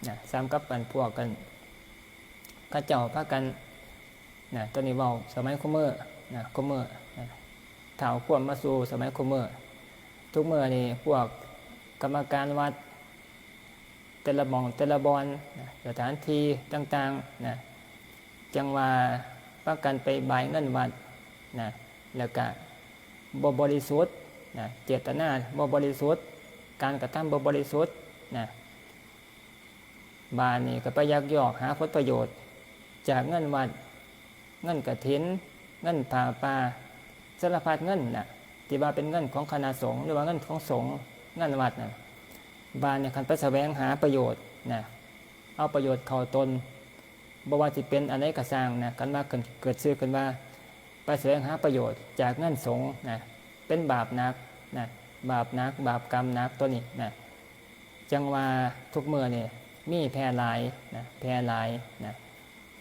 Speaker 1: นะซ้ำกับกันพวกกันข้าเจ้าพากันนะตอนนี้เว้าสมัยคุเมื่อนะคุเมื่อนะเท่าควบมาสู่สมัยคุเมื่อทุกเมื่อนี่พวกกรรมการวัดแต่ละหม่องแต่ละบอนนะสถานที่ต่างๆนะจังว่าพากันไปบายเงินวัดนะแล้วก็บริสุทธิ์นะเจตนาบริสุทธิ์การกระทำบริสุทธิ์นะบานนี่ก็ไปยักยอกหาผลประโยชน์จากเงินวัดเงินกฐินเงินผ่าป่าสารพัดเงินนะที่ว่าเป็นเงินของคณะสงฆ์หรือว่าเงินของสงฆ์เงินวัดนะบานเนี่ยคันไปแสวงหาประโยชน์นะเอาประโยชน์เข้าตนบ่ว่าสิเป็นอะไรก็สร้างนะกันว่าเกิดชื่อกันว่าไปแสวงหาประโยชน์จากเงินสงฆ์นะเป็นบาปหนักนะบาปหนักบาปกรรมหนักตัวนี้นะจังว่าทุกเมื่อเนี่ยมีแพร่หลายนะแพร่หลายนะ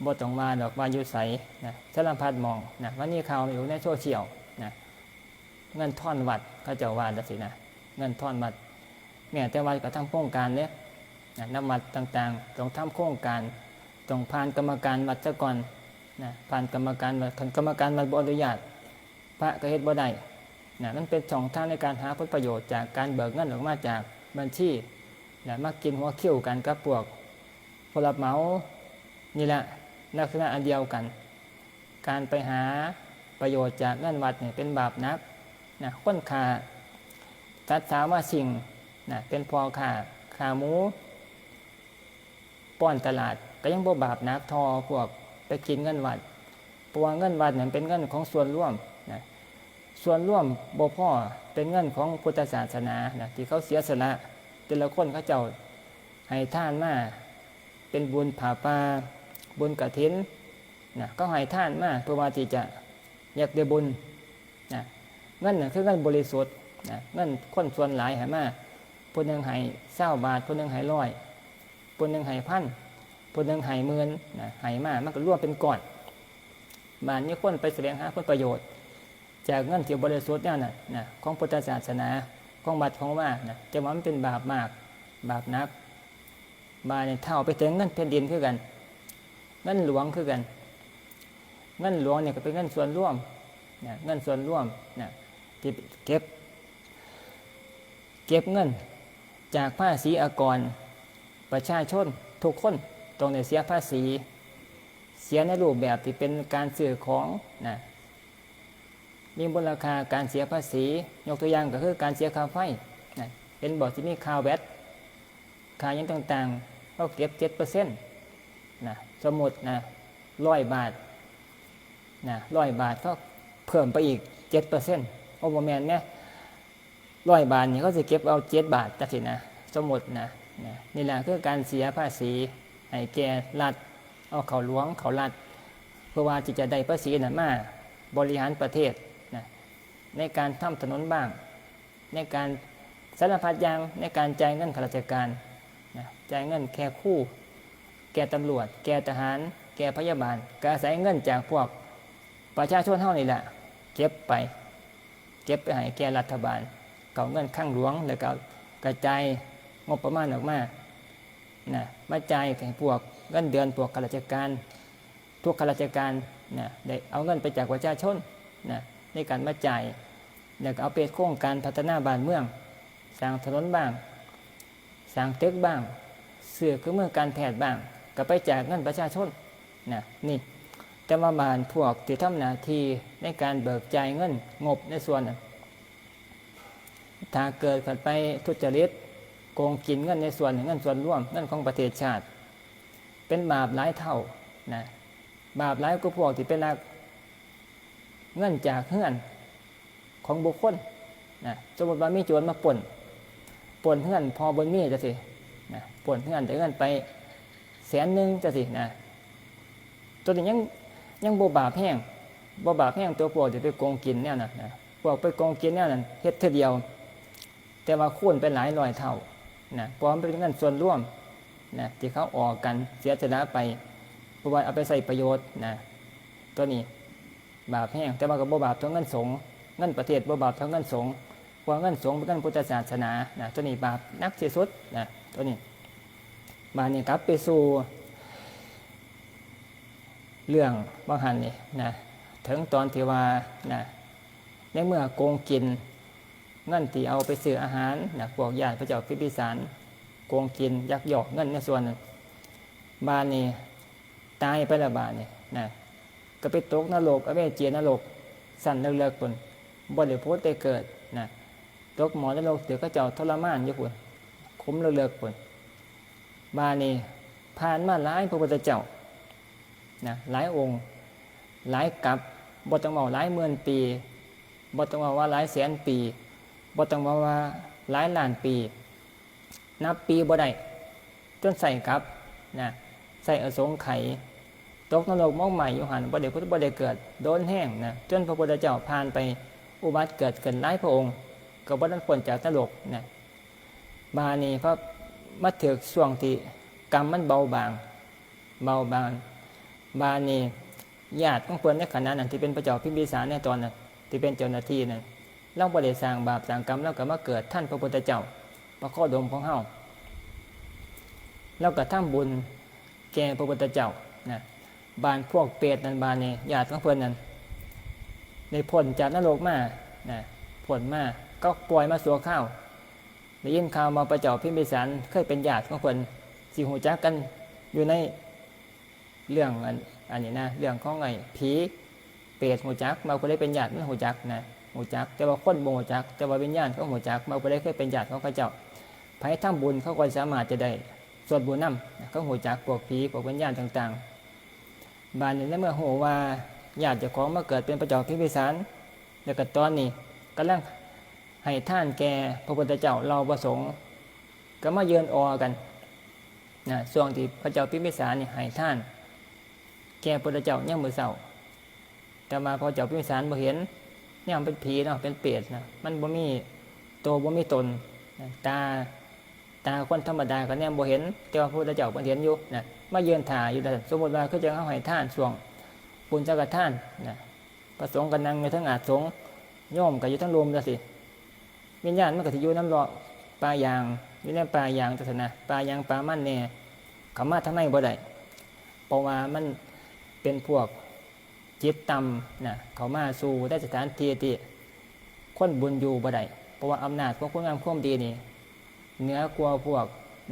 Speaker 1: บ่ต้องว่าดอกว่าอยู่ไสนะสารพัดมองนะวันนี้ข่าวอยู่ในโซเชียลนะเงินท่อนวัดเขาเจ้าว่าจังซี่นะเงินท่อนวัดแม้แต่วัดก็ทำโครงการเนี่ยนะนำวัดต่างๆต้องทำโครงการต้องผ่านกรรมการวัดซะก่อนนะผ่านกรรมการวัดกรรมการวัดบ่อนุญาตพระก็เฮ็ดบ่ได้นะมันเป็นช่องทางในการหาผลประโยชน์จากการเบิกเงินออกมาจากบัญชีนะมากินหัวคิ้วกันกับพวกผู้รับเหมานี่แหละลักษณะอันเดียวกันการไปหาประโยชน์จากเงินวัดเนี่ยเป็นบาปหนักนะค้นขาตัดสาวมาสิ่งนะเป็นพอขาหมูป้อนตลาดก็ยังบ่บาปหนักทอพวกไปกินเงินวัดเพราะว่าเงินวัดเนี่ยเป็นเงินของส่วนร่วมนะส่วนร่วมบ่พ่อเป็นเงินของพุทธศาสนานะที่เขาเสียสละแต่ละคนเขาเจ้าให้ทานมาเป็นบุญผ่าป่าบุญกฐินนะก็ให้ทานมาเพื่อว่าที่จะอยากได้บุญนะเงินคือเงินบริสุทธิ์นะเงินคนส่วนหลายให้มาผู้หนึ่งให้20 บาทผู้หนึ่งให้100ผู้หนึ่งให้1,000ผู้หนึ่งให้10,000นะให้มามันก็รวมเป็นก้อนบานนี้คนไปแสวงหาผลประโยชน์จากเงินที่บริสุทธิ์นั่นนะของพุทธศาสนาของบัตรของว่านะจะว่ามันเป็นบาปมากบาปนักบาเนี่ยเท่าไปถึงเงินแผ่นดินคือกันเงินหลวงคือกันเงินหลวงเนี่ยก็เป็นเงินส่วนร่วมนะเงินส่วนร่วมนะที่เก็บเงินจากภาษีอากรประชาชนทุกคนต้องได้เสียภาษีเสียในรูปแบบที่เป็นการซื้อของนะมีมูลค่าการเสียภาษียกตัวอย่างก็คือการเสียค่าไฟนะเป็นบอกที่มีค่าแวตค่าอย่างต่างๆเขาเก็บ 7% นะสมมตินะ100 บาทนะ100 บาทก็เพิ่มไปอีก 7%โอ้โหแมนไหม100 บาทนี่เขาจะเก็บเอา7 บาทจังสินะสมมตินะนี่แหละคือการเสียภาษีให้แก่รัฐเอาเขาหลวงเขารัฐเพื่อว่าจะได้ภาษีนั้นมาบริหารประเทศนะในการทำถนนบ้างในการสารพัดอย่างในการจ่ายเงินข้าราชการนะจ่ายเงินแค่คู่แก่ตำรวจแก่ทหารแก่พยาบาลก็อาศัยเงินจากพวกประชาชนเท่านี้แหละเก็บไปให้แก่รัฐบาลเก่าเงินข้างหลวงแล้วก็กระจายงบประมาณออกมานะมาจ่ายให้พวกเงินเดือนพวกข้าราชการทุกข้าราชการนะได้เอาเงินไปจากประชาชนนะในการมาจ่ายแล้วก็เอาไปโครงการพัฒนาบ้านเมืองสร้างถนนบ้างสร้างตึกบ้างเสื่อเครื่องมือการแพทย์บ้างก็ไปจากเงินประชาชนนะนี่แต่ว่าบ้านพวกที่ทำหน้าที่ในการเบิกจ่ายเงินงบในส่วนนั้นถ้าเกิดขึ้นไปทุจริตโกงกินเงินในส่วนเงินส่วนร่วมเงินของประเทศชาติเป็นบาปหลายเท่านะบาปหลายก็พวกที่เป็นลักเงินจากเฮือนของบุคคลนะสมมติว่ามีโจรมาป่นเฮือนพอบนมีจะสินะป่นเฮือนแต่เงินไป100,000จะสินะตัวนี้ยังบ่บาปแห้งตัวพวกที่ไปโกงกินเนี่ยนะพวกไปโกงกินเนี่ยนั่นเฮ็ดเท่าเดียวแต่ว่าคูณเป็นหลายร้อยเท่านะเพราะมันเป็นเงินส่วนร่วม นะที่เขาออกกันเสียสละไปเพราะว่าเอาไปใส่ประโยชน์นะตัวนี้บาปแห้งแต่ว่าก็บ่บาปเท่าเงินสงฆ์เงินประเทศบ่บาปเท่าเงินสงฆ์เพราะเงินสงฆ์เป็นเงินพุทธศาสนานะตัวนี้บาปนักที่สุดนะตัวนี้บาปนี่กลับไปสู่เรื่องบางหันนี่นะถึงตอนที่ว่านะในเมื่อโกงกินเงินที่เอาไปซื้ออาหารนะพวกญาติพระเจ้าพิมพิสารโกงกินยักยอกเงินในส่วนนั้นบานนี่ตายไปแล้วบานนี่นะก็ไปตกนรกอเวจีนรกสั่นเลิกๆปุ่นบ่ได้พ้นได้เกิดนะตกหมอนรกถือก็เจ้าทรมานอยู่ปุ่นคุ้มเลิกๆปุ่นบานนี่ผ่านมาหลายพระพุทธเจ้านะหลายองค์หลายกับบ่ต้องว่าหลายหมื่นปีบ่ต้องว่าหลายแสนปีบ่ต้องว่าหลายล้านปีนับปีบ่ได้จนใส่กับนะใส่อสงไขยตกนรกมองใหม่อยู่หันบ่ได้พุทธบ่ได้เกิดโดนแห้งนะจนพระพุทธเจ้าผ่านไปอุบัติเกิดขึ้นหลายพระองค์ก็บ่ทันพ้นจากนรกนะบานี้เพราะมาถึกช่วงที่กรรมมันเบาบางบานี้ญาติของเพิ่นในขณะนั้นที่เป็นพระเจ้าพิมพิสารในตอนนั้นที่เป็นเจ้าหน้าที่นั้นเราบ่ได้สร้างบาปสร้างกรรมแล้วก็มาเกิดท่านพระพุทธเจ้าพระโคดมของเฮาแล้วก็ทำบุญแก่พระพุทธเจ้านะบานพวกเปรตนั้นบานนี่ญาติของเพิ่นนั้นในพ้นจากนรกมานะพ้นมาก็ปล่อยมาสัวข้าวได้ยินข่าวมาพระเจ้าพิมพิสารเคยเป็นญาติของเพิ่นสิฮู้จักกันอยู่ในเรื่องอันนี้นะเรื่องของไอ้ผีเปรตฮู้จักมาบ่ได้เป็นญาติมันฮู้จักนะฮู้จักแต่ว่าคนบ่ฮู้จักแต่ว่าวิญญาณเขาฮู้จักมาบ่ได้เคยเป็นญาติของเขาเจ้าไผทำบุญเขาก็สามารถจะได้ส่วนบุญนำเขาฮู้จักพวกผีพวกวิญญาณต่างๆบานนี้ในเมื่อฮู้ว่าญาติเจ้าของมาเกิดเป็นพระเจ้าพิมพิสารแล้วก็ตอนนี้กำลังให้ท่านแก่พระพุทธเจ้าเราประสงค์ก็มาเยือนออกันนะช่วงที่พระเจ้าพิมพิสารนี่ให้ท่านแก่พระพุทธเจ้ายังมื้อเช้าแต่มาพอเจ้าพิมพิสารบ่เห็นเนี่ยมันเป็นผีเนาะเป็นเปรตนะมันบ่มีตัวบ่มีตนนะตาคนธรรมดาก็แนมบ่เห็นแต่ว่าพระพุทธเจ้าเพิ่นเห็นอยู่นะมาเยือนถ่าอยู่นั่นสมมุติว่าคือจังเฮาให้ท่านช่วงปุญจกทานนะพระสงฆ์ก็นั่งอยู่ทั้งอาสงฆ์โยมก็อยู่ทั้งรวมจังซี่วิญญาณมันก็สิอยู่นำรอป่ายางอยู่ในป่ายางจังซั่นนะป่ายางป่ามันแน่เข้ามาทางในบ่ได้เพราะว่ามันเป็นพวกจิตต่ำนะเขามาสู่ได้สถานที่ที่คนบุญอยู่บ่ได้เพราะว่าอำนาจของคุณงามความดีนี่เหนือกว่าพวก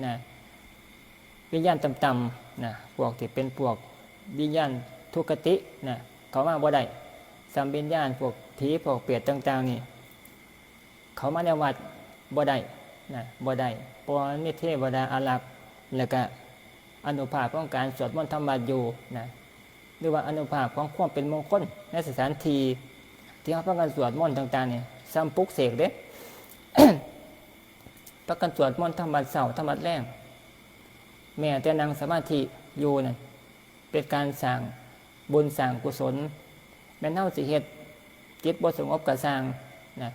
Speaker 1: นะวิญญาณต่ำๆนะพวกที่เป็นพวกวิญญาณทุกตินะเขามาบ่ได้สัมวิญญาณพวกผีพวกเปรตต่างๆนี่เขามาในวัดบ่ได้นะบ่ได้เพราะมีเทวดาอารักษ์แล้วก็อนุภาพของการสวดมนต์ธรรมะอยู่นะหรือว่าอนุภาพของความเป็นมงคลในสถานที่ที่เขาพากันสวดมนต์ต่างๆนี่ซ้ำปลุกเสกเด้ พากันสวดมนต์ธรรมะเช้าธรรมะแลงแม้แต่นั่งสมาธิอยู่นั่นเป็นการสร้างบุญสร้างกุศลแม้นเฮาสิเฮ็ดจิตบ่สงบก็สร้างนะ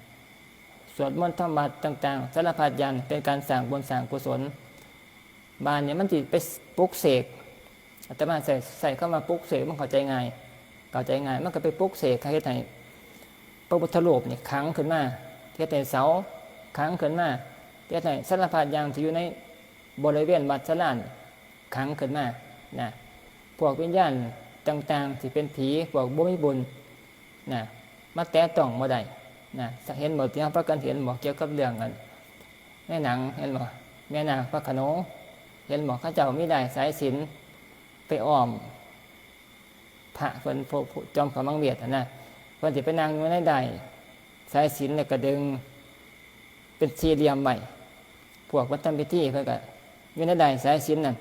Speaker 1: สวดมนต์ธรรมะต่างๆสารพัดอย่างเป็นการสร้างบุญสร้างกุศลบานเนี่ยมันสิไปปลุกเสกอาตมาใส่เข้ามาปลุกเสกมันเข้าใจง่ายมันก็ไปปลุกเสกเฮ็ดให้พระพุทธรูปนี่ขังขึ้นมาเฮ็ดให้เสาขังขึ้นมาเฮ็ดให้สารพัดอย่างที่อยู่ในบริเวณวัดศาลาขังขึ้นมานะพวกวิญญาณต่างๆที่เป็นผีพวกบ่มีบุญนะมาแตะต้องบ่ได้นะเห็นบ่ที่เฮาพากันเห็นบ่เกี่ยวกับเรื่องกันในหนังเห็นบ่แม่นางพระโขนงเห็นบ่เขาเจ้ามีได้สายศีลไปอ้อมพระเพิ่นจอมขมังเวียดนะเพิ่นสิไปนั่งอยู่ในใดสายศีลแล้วก็ดึงเป็นสี่เหลี่ยมไว้พวกวัดทำพิธีเพิ่นก็อยู่ในใดสายศีลนั่น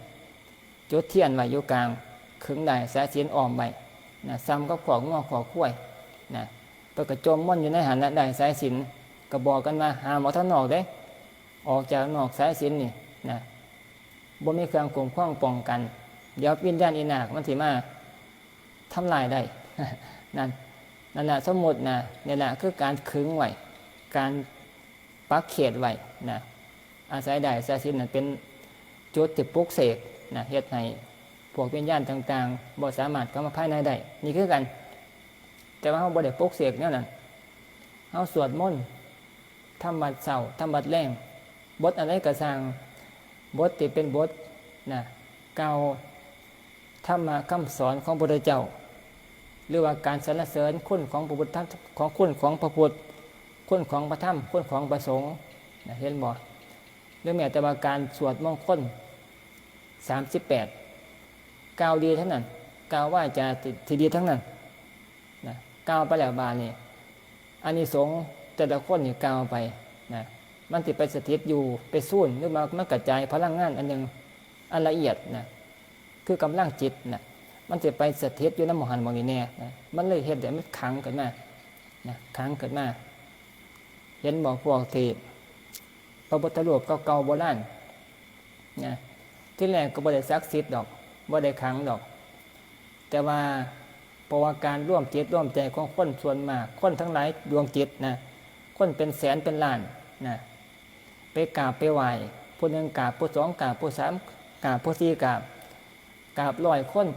Speaker 1: จุดเทียนไว้อยู่กลางขึงได้สายศีลอ้อมไว้นะซ้ำกับขอกงอขอข้วยนะเพิ่นก็จมม่อนอยู่ในหันน่ะได้สายศีลก็บอกกันว่าห้ามออกทางนอกเด้ออกจากนอกสายศีลนี่นะบ่มีเครื่องคุ้มครองป้องกันเดี๋ยววิญญาณอีนากมันสิมาทำลายได้ นั่นแหละสมมุตินะนี่แหละคือการขึงไว้การปักเขตไว้นะอาศัยได้สายศีลนั่นเป็น จุดที่ปลุกเสกนะเฮ็ดให้พวกวิญญาณต่างๆบ่สามารถเข้ามาภายในได้นี่คือกันแต่ว่าเฮาบ่ได้ปลุกเสกแนวนั้นเฮาสวดมนต์ทำบัดเช้าทำบัดแลงบทอะไรก็สร้างบทที่เป็นบทนะเก่าธรรมะคำสอนของพระพุทธเจ้าหรือว่าการสรรเสริญคุณของพระพุทธของคุณของพระพุทธคุณของพระธรรมคุณของพระสงฆ์นะเห็นบ่หรือแม้แต่ว่าการสวดมงคล38กล่าวดีทั้งนั้นกล่าวว่าจะที่ดีทั้งนั้นนะกล่าวไปแล้วบาดนี้อานิสงส์แต่ละคนนี่กล่าวไปนะมันสิไปสถิตอยู่ไปสู้นหรือมันกระจายพลังงานอันนึงอันละเอียดนะคือกำลังจิตนะมันจะไปสถิตอยู่ในหมู่หันหมู่นี้แน่นะมันเลยเห็นแต่มันขังขึ้นมานะขังขึ้นมาเห็นบอกพวกที่พระพุทธรูปเก่าๆโบราณนะที่แรกก็บ่ได้ศักดิ์สิทธิ์ดอกบ่ได้ขังดอกแต่ว่าเพราะว่าการร่วมจิตร่วมใจของคนส่วนมากคนทั้งหลายดวงจิตนะคนเป็นแสนเป็นล้านนะไปกราบไปไหว้ผู้หนึ่งกราบผู้สองกราบผู้สามกราบผู้สี่กราบ100 คน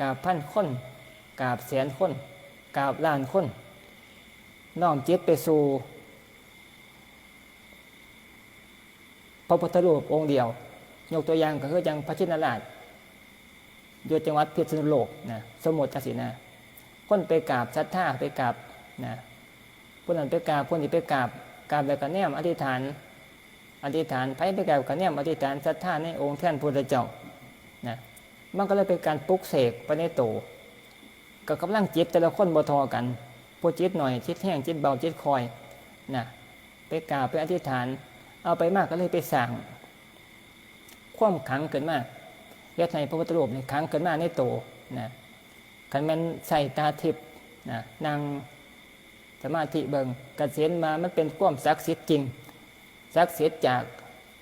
Speaker 1: กราบพันคนกราบแสนคนกราบล้านคนน้อมจิตไปสู่พระพุทธรูปองค์เดียวยกตัวอย่างก็คือจังพระชินราชอยู่จังหวัดพิษณุโลกนะสมุทรจักรีนะคนไปกราบศรัทธาไปกราบนะผู้นั้นไปกราบผู้นี้ไปกราบแล้วก็แนมอธิษฐานไผไปกราบก็แนมอธิษฐานศรัทธาในองค์แท่นพุทธเจ้านะมันก็เลยเป็นการปลุกเสกไปในโตกับกำลังจิตแต่ละคนบ่ทอกันผู้จิตหน่อยจิตแห้งจิตเบาจิตคอยนะไปกราบไปอธิษฐานเอาไปมากก็เลยไปสั่งความขังเกิดมากเฮ็ดให้พระพุทธรูปนี่ขังเกิดมาในโตนะคันมันใส่ตาทิพย์นะนั่งสมาธิเบิ่งกเกษียณมามันเป็นความศักดิ์สิทธิ์จริงศักดิ์สิทธิ์จาก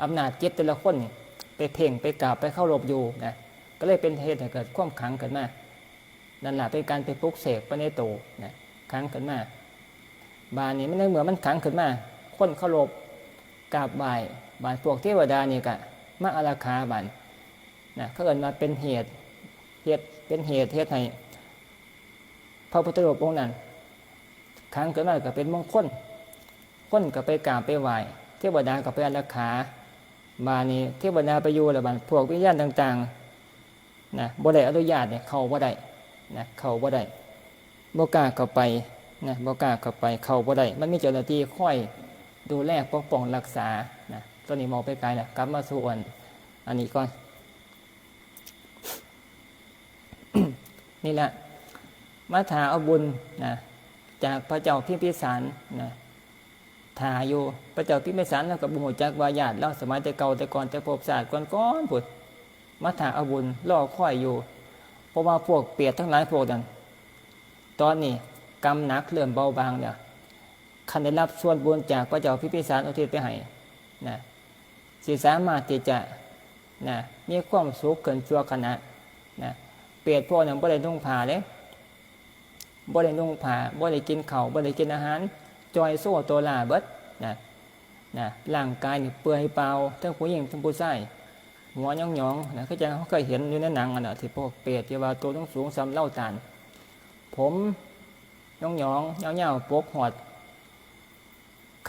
Speaker 1: อำนาจจิตแต่ละคนนี่ไปเพ่งไปกราบไปเข้ารบอยู่นะก็เลยเป็นเหตุให้เกิดความขังเกิดมานั่นแหละเป็นการไปปลุกเสกไปในโตนะขังเกิดมาบานนี้มันเหมือนมันขังขึ้นมาคนเข้ารบกราบไหว้บานพวกเทวดานี่ก็มาอาราคาบานนะเขาเอิ้นมาเป็นเหตุเป็นเหตุให้พระพุทธรูปองค์นั้นขังขึ้นมาก็เป็นมงคลคนก็ไปกราบไปไหว้เทวดาก็ไปอาราคาบานนี้เทวดาไปอยู่แล้วบานพวกวิญญาณต่างๆนะบ่ได้อนุญาตเนี่ยเข้าบ่ได้นะเข้าบ่ได้บ่กล้าเข้าไปนะบ่กล้าเข้าไปเข้าบ่ได้มันมีเจ้าหน้าที่คอยดูแลปกป้องรักษานะตอนนี้มองไปไกลแล้วกลับมาสู่อันนี้ก่อน นี่แหละมาถาเอาบุญนะจากพระเจ้าพิมพิสารนะถาอยู่พระเจ้าพิมพิสารแล้วก็บ่ฮู้จักว่าญาติเราสมัยแต่เก่าแต่ก่อนแต่ภพชาติก่อนๆพุ่นมาถาเอาบุญรอคอยอยู่เพราะว่าพวกเปรียดทั้งหลายพวกนั้นตอนนี้กรรมหนักเริ่มเบาบางแล้วคันได้รับส่วนบุญจากพระเจ้าพิมพิสารอุทิศไปให้นะสิสามารถที่จะนะมีความสุขเกินชั่วขณะนะเปรียดพวกนั้นบ่ได้นุ่งผ้าเด้บ่ได้นุ่งผ้าบ่ได้กินข้าวบ่ได้กินอาหารจอยโซ่ตัวลาเบิดนะร่างกายนี่เปื่อยเปล่าทั้งผู้หญิงทั้งผู้ชายหัวหยองๆนะคือจังเขาเคยเห็นอยู่ในหนังน่ะที่พวกเปรตที่ว่าตัวสูงๆซ้ำเล่าตาลผมหยองๆยาวๆปกหอด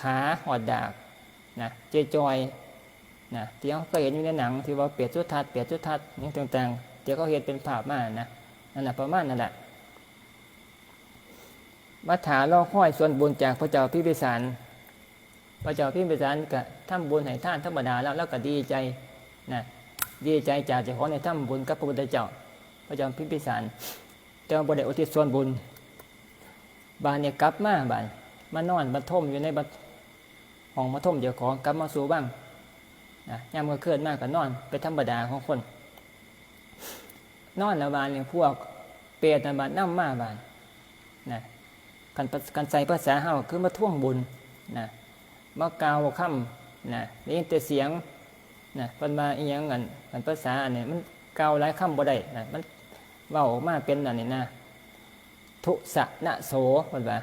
Speaker 1: ขาหอดดากนะจอยนะที่เขาเคยเห็นอยู่ในหนังที่ว่าเปรตสุทัศน์นี่ต่างๆที่เขาเห็นเป็นภาพมานะนั่นแหละประมาณนั่นแหละมาถาล่อห้อยส่วนบุญจากพระเจ้าพิมพิสารพระเจ้าพิมพิสารก็ทำบุญให้ท่านธรรมดาแล้วก็ดีใจนะดีใจจากเจ้าของในทำบุญกับพระพุทธเจ้าพระเจ้าพิมพิสารเจ้าบ่ได้อุทิศส่วนบุญบานเนี่ยกลับมานอนมาท่มอยู่ในห้องมาท่มเจ้าของกลับมาสู่บ้างนะยามเมื่อคืนมากก็นอนเป็นธรรมดาของคนนอนแล้วบานเนี่ยพวกเปรตบานน้ำมาบานนะกันใส่ภาษาเฮาคือมาท่วงบุญนะมากล่าวคำนะได้ยินแต่เสียงนะเพิ่นมาอีหยังกันภาษาอันนี้มันกล่าวหลายคำบ่ได้นะมันเว้าออกมาเป็นอันนี้นะทุสะนะโสเพิ่นว่า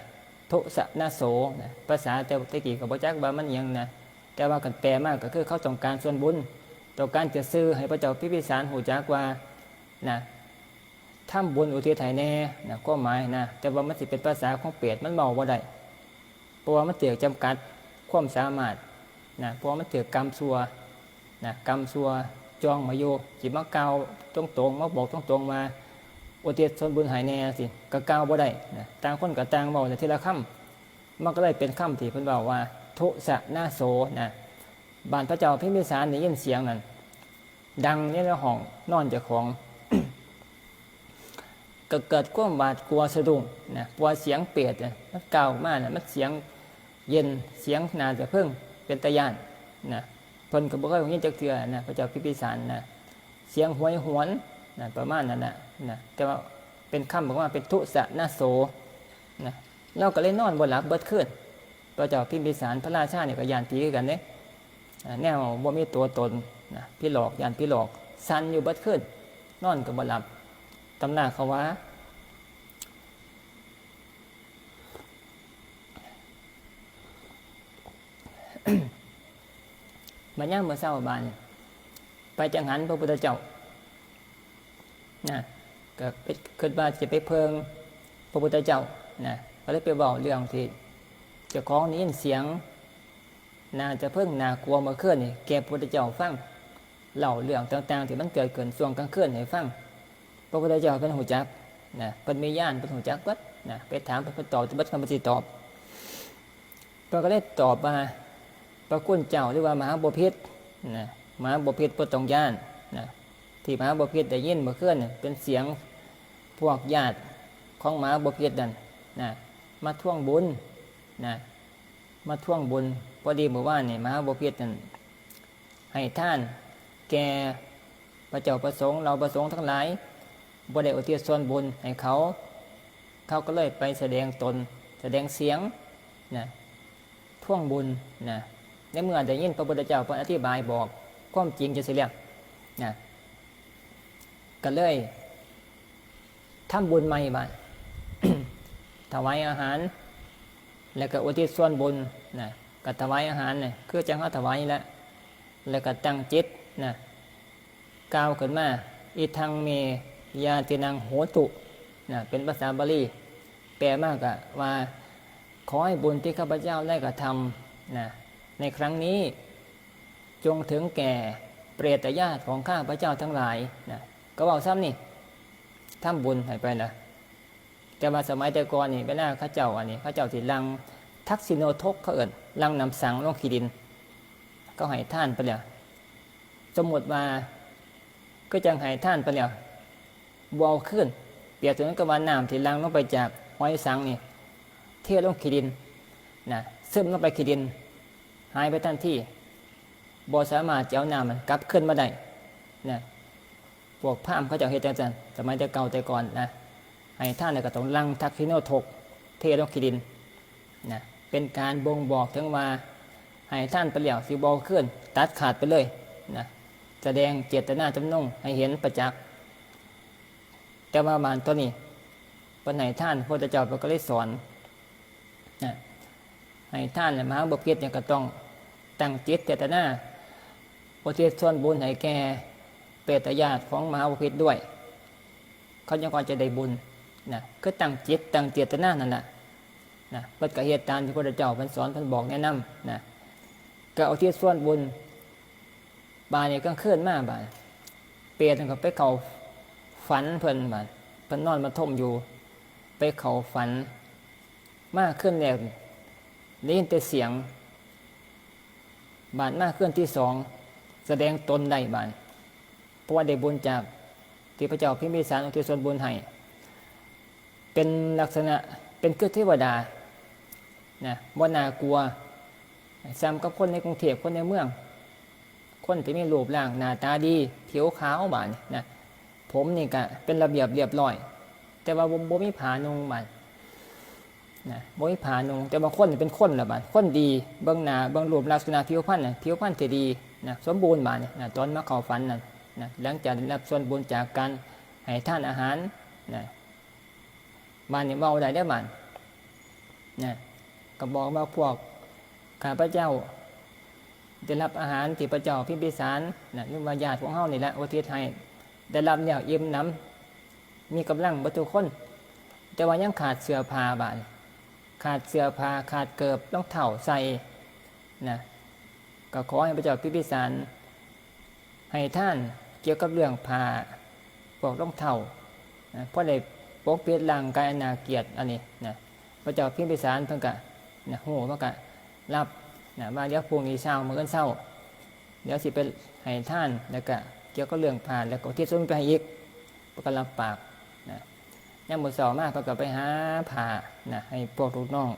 Speaker 1: ทุสะนะโสนะภาษาแต่ตะกี้ก็บ่จักว่ามันอีหยังนะแต่ว่ากันแปลมากก็คือเขาต้องการส่วนบุญ ต้องการจะซื้อให้พระเจ้าพิมพิสารหูจักว่านะทำบุญอุทิศให้แน่นะก็หมายนะแต่ว่ามันสิเป็นภาษาของเปรตมันเบาบ่ได้เพราะว่ามันเถือกจำกัดความสามารถนะเพราะมันเถือกกรรมซัวนะกรรมซัวจองมาโยจิมาเกาตรงๆมาบอกตรงๆมาอุทิศส่วนบุญให้แน่สิก็เกาบ่ได้นะต่างคนก็ต่างเบาแต่ทีละคำมันก็เลยเป็นคำที่เพิ่นบอกว่าทุสะนาโสนะบานพระเจ้าพิมพิสารได้ยินเสียงนั้นดังในห้องนอนเจ้าของ ก็เกิดความหวาดกลัวสะดุ้งนะกลัวเสียงเปรตเนี่ยมันเก่ามากนะมันเสียงเย็นเสียงนาจะเพิ่งเป็นตะย่านนะเพิ่นก็บ่เคยยินจักเทื่อนะพระเจ้าพิมพิสารนะเสียงหวยหวนนะประมาณนั้นนะแต่ว่าเป็นคำบอกว่าเป็นทุสะนาโสนะเราก็เลยนอนบ่หลับเบิดคืนพระเจ้าพิมพิสารพระราชาเนี่ยก็ย่านผีคือกันเด้แนวบ่มีตัวตนนะพี่หลอกย่านพี่หลอกสั่นอยู่เบิดคืนนอนก็บ่หลับตำนาเขาว่าบัดย่างเมื่อเช้าบานไปจังหันพระพุทธเจ้านะก็คิดว่าจะไปเพิงพระพุทธเจ้านะก็เลยไปบอกเรื่องที่เจ้าของนี้ยินเสียงน่าจะเพิ่งน่ากลัวเมื่อคืนนี่แกพระพุทธเจ้าฟังเล่าเรื่องต่างๆที่มันเกิดขึ้นช่วงกลางคืนให้ฟังพระพุทธเจ้าเป็นหูจักนะเป็นมีญาณเป็นหูจักวัดนะไปถามไปตอบบัดคำปฏิตอบก็เลยตอบมาพระคุณเจ้าหรือว่ามหาบพิตรนะมหาบพิตรพุทธญาณนะที่มหาบพิตรได้ยินเมื่อคืนเป็นเสียงพวกญาติของมหาบพิตรนั่นนะมาท่วงบุญนะมาท่วงบุญพอดีเมื่อวานนี่มหาบพิตรนั่นให้ท่านแก่พระเจ้าประสงค์เราประสงค์ทั้งหลายบ่ได้อุทิศส่วนบุญให้เขาก็เลยไปแสดงตนแสดงเสียงนะท่วงบุญนะในเมื่อได้ยินพระพุทธเจ้าเพิ่นอธิบายบอกความจริงจะสิเรียกนะก็เลยทำบุญใหม่บ้าง ถวายอาหารแล้วก็อุทิศส่วนบุญนะก็ถวายอาหารเนี่ยคือจังเขาถวายแล้วแล้วก็ตั้งจิตนะกล่าวขึ้นมาอิทังเมยาตินังโหตุนะเป็นภาษาบาลีแปลมากอะว่าขอให้บุญที่ข้าพเจ้าได้กระทำนะในครั้งนี้จงถึงแก่เปรตญาติของข้าพเจ้าทั้งหลายนะก็บอกซ้ำนี่ทำบุญให้ไปนะแต่มาสมัยแต่ก่อนนี่เป็นหน้าข้าเจ้าอันนี้ข้าเจ้าที่ลังทักษิโนทกเขาเอิ้นลังนำสังลงขีดินก็ให้ท่านไปแล้วสมมติว่าก็จังให้ท่านไปแล้วบอขึ้นเปรียบถึงกับว่าน้ำที่ลังลงไปจากหอยสังนี่เทลงขีดินนะซึมลงไปขีดินหายไปทันทีบ่สามารถจะเอาน้ำมันกลับขึ้นมาได้นะพวกพราหมณ์เขาจะเฮ็ดจังซั่นสมัยแต่เก่าแต่ก่อนนะให้ท่านก็ต้องลังทักษิโนทกเทลงขีดินนะเป็นการบ่งบอกถึงว่าให้ท่านไปแล้วสิบ่ขึ้นตัดขาดไปเลยนะแสดงเจตนาจำนงให้เห็นประจักษ์แต่ว่าบานตัวนี้ปนไหนท่านพระเจ้าก็เลยสอนนะให้ท่านมหาบพิตรเนี่ยก็ต้องตั้งจิตเจตนาอุทิศส่วนบุญให้แก่เปรตญาติของมหาบพิตรด้วยเขาจะก่อนจะได้บุญนะก็ตั้งจิตตั้งเจตนานั่นแหละนะเปิดกระเหตุตามที่พระเจ้าเพิ่นสอนเพิ่นบอกแนะนำนะก็อุทิศส่วนบุญบานนี่ก็เคลื่อนมาบานเปรตก็ไปเข้าฝันเพิ่นบานเพิ่นนอนมาท่มอยู่ไปเข้าฝันมากขึ้นแล้วได้ยินแต่เสียงบานมากขึ้นที่สองแสดงตนได้บานเพราะว่าได้บุญจากที่พระเจ้าพิมพิสารอุทิศส่วนบุญให้เป็นลักษณะเป็นคือเทวดานะบ่น่ากลัวซ้ำกับคนในกรุงเทพคนในเมืองคนที่มีรูปร่างหน้าตาดีผิวขาวบานนะผมนี่ก็เป็นระเบียบเรียบร้อยแต่ว่าบ่มีผานุงบานนะบ่มีผานุงแต่บางคนเป็นคนละบานคนดีเบื้องหน้าเบื้องรูปลักษณะผิวพรรณผิวพรรณที่ดีนะสมบูรณ์บานนะตอนมาเข้าฝันนั่นนะหลังจากได้รับส่วนบุญจากการให้ทานอาหารนะบ้านนี่เว้าได้บ้านนะก็บอกว่าพวกข้าพเจ้า ได้รับอาหารที่พระเจ้าพิมพิสารนะหรือว่าญาติของเฮานี่แหละอุทิศให้ได้รับแล้วอิ่มหนำมีกำลังเบิดทุกคนแต่ว่ายังขาดเสื้อผ้าบาดขาดเสื้อผ้าขาดเกิบรองเท้าใส่นะก็ขอให้พระเจ้าพิมพิสารให้ท่านเกี่ยวกับเรื่องผ้าพวกรองเท้านะเพราะได้ปกปิดร่างกายอันน่าเกลียดอันนี้นะพระเจ้าพิมพิสารเพิ่นก็นะโหเพิ่นก็รับนะว่าเดี๋ยวพรุ่งนี้เช้ามื้อเช้าเดี๋ยวสิไปให้ท่านแล้วก็เกี่ยวกับเรื่องผ่านแล้วก็ที่ส่วนไปให้อีกเพิ่นก็รับปากนะยามมื้อเช้ามาเพิ่นก็ไปหาผ้านะให้พวกลูกน้อง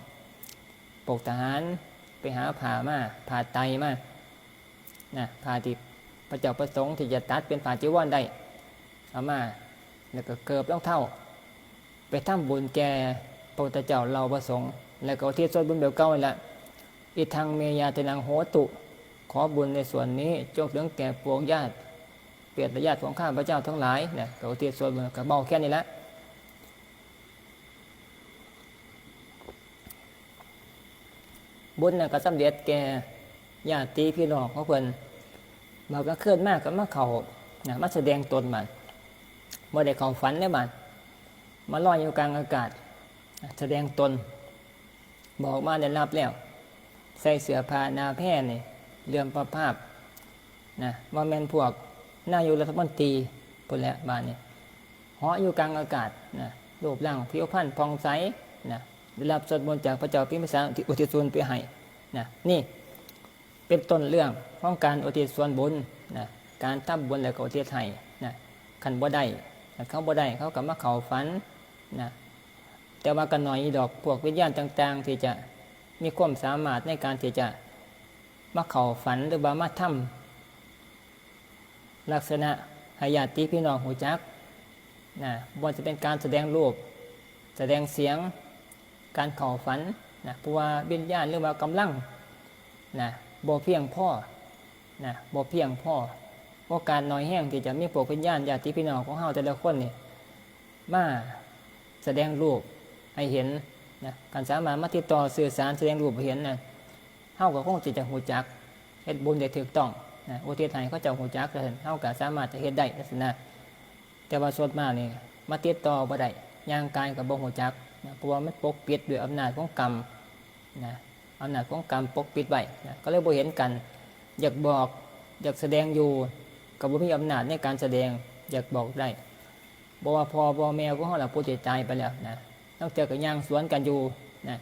Speaker 1: พวกทหารไปหาผ้ามาผ้าไตรมานะผ้าที่พระเจ้าประสงค์ที่จะตัดเป็นผ้าจีวรได้เอามาแล้วก็เกิบรองเท้าไปทำบุญแก่พระพุทธเจ้าเราประสงค์แล้วก็ที่ส่วนบุญแบบเก่านั่นแหละอิทังเมยาตินังโหตุขอบุญในส่วนนี้จงถึงแก่พวกญาติเปรียบญาติของข้าพระเจ้าทั้งหลายเนี่ยก็ที่ส่วนบุญก็เบาแค่นี้ละบุญน่ะก็สำเร็จแก่ญาติพี่น้องของเพิ่นมาก็เคลื่อนมากก็มาเข้านะมาแสดงตนมันบ่ได้เข้าฝันได้มันมาลอยอยู่กลางอากาศแสดงตนบอกมาได้รับแล้วใส่เสื้อผ้าหน้าแพร่นี่เลื่อมประภาพนะว่าแม่นพวกนายกรัฐมนตรีพุ่นแหละบ้านนี่เหาะอยู่กลางอากาศนะรูปร่างผิวพรรณผ่องใสนะได้รับสวดมนต์จากพระเจ้าพิมพิสารอุทิศส่วนไปให้นะนี่เป็นต้นเรื่องของการอุทิศส่วนบุญนะการทำบุญแล้วก็อุทิศให้นะคันบ่ได้เขาบ่ได้เขาก็มาเข้าฝันนะแต่ว่ากันหน่อยดอกพวกวิญญาณต่างๆที่จะมีความสามารถในการที่จะมาเข้าฝันหรือว่ามาทำลักษณะให้ญาติพี่น้องหูจักนะบ่จะเป็นการแสดงรูปแสดงเสียงการเข้าฝันนะเพราะว่าวิญญาณหรือว่ากำลังนะบ่เพียงพอนะบ่เพียงพอโอกาสน้อยแห้งที่จะมีพวกวิญญาณญาติพี่น้องของเฮาแต่ละคนนี่มาแสดงรูปให้เห็นนะการสามารถมาติดต่อสื่อสารแสดงรูปให้เห็นนะเฮาก็คงจะหูจักเฮ็ดบุญได้ถูกต้องนะอุทิศให้เขาเจ้าหูจักเฮาก็สามารถจะเฮ็ดได้ลักษณะแต่ว่าส่วนมากนี่มาติดต่อบ่ได้ย่างกายก็บ่หูจักนะเพราะว่ามันปกปิดด้วยอำนาจของกรรมนะอำนาจของกรรมปกปิดไว้นะก็เลยบ่เห็นกันอยากบอกอยากแสดงอยู่ก็บ่มีอำนาจในการแสดงอยากบอกได้บ่ว่าพ่อบ่แม่ของเฮาล่ะผู้ที่ตายไปแล้วนะต้องเจอกับย่างสวนกันอยู่นะ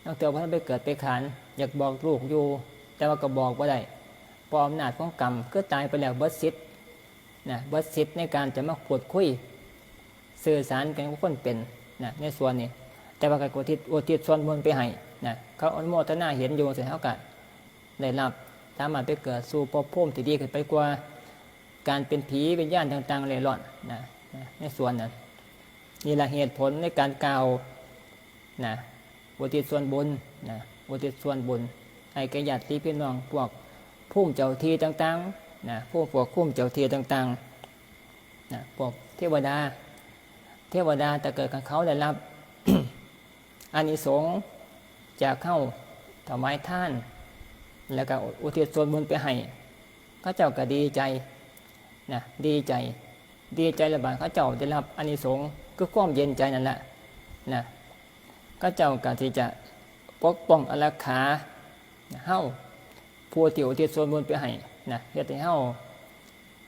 Speaker 1: ต้องเจอว่าท่านไปเกิดไปขานอยากบอกลูกอยู่แต่ว่าก็บอกบ่ได้เพราะอำนาจของกรรมคือตายไปแล้วเบิดสิทธิ์นะเบิดสิทธิ์ในการจะมาพูดคุยสื่อสารกันกับคนเป็นนะในส่วนนี้แต่ว่าก็อุทิศส่วนบุญไปให้นะเขาอนุโมทนาเห็นอยู่เสร็จแล้วก็ได้รับสามารถไปเกิดสู่ภพภูมิที่ดีขึ้นไปกว่าการเป็นผีเป็นญาณต่างๆเร่ร่อนนะในส่วนนั้นนี่แหละเหตุผลในการกล่าวนะอุทิศส่วนบุญนะอุทิศส่วนบุญให้แก่ญาติพี่น้องพวกภูมิเจ้าที่ต่างๆนะพวกภูมิเจ้าที่ต่างๆนะพวกเทวดาแต่เกิดกับเขาได้รับ อานิสงส์จากเข้าถวายท่านแล้วก็อุทิศส่วนบุญไปให้เขาเจ้าก็ดีใจนะดีใจระบาดเขาเจ้าได้รับอานิสงส์คือความเย็นใจนั่นแหละนะเขาเจ้าก็ที่จะปกป้องอารักขาเฮาผู้ที่อุทิศส่วนบุญไปให้นะเฮ็ดให้เฮา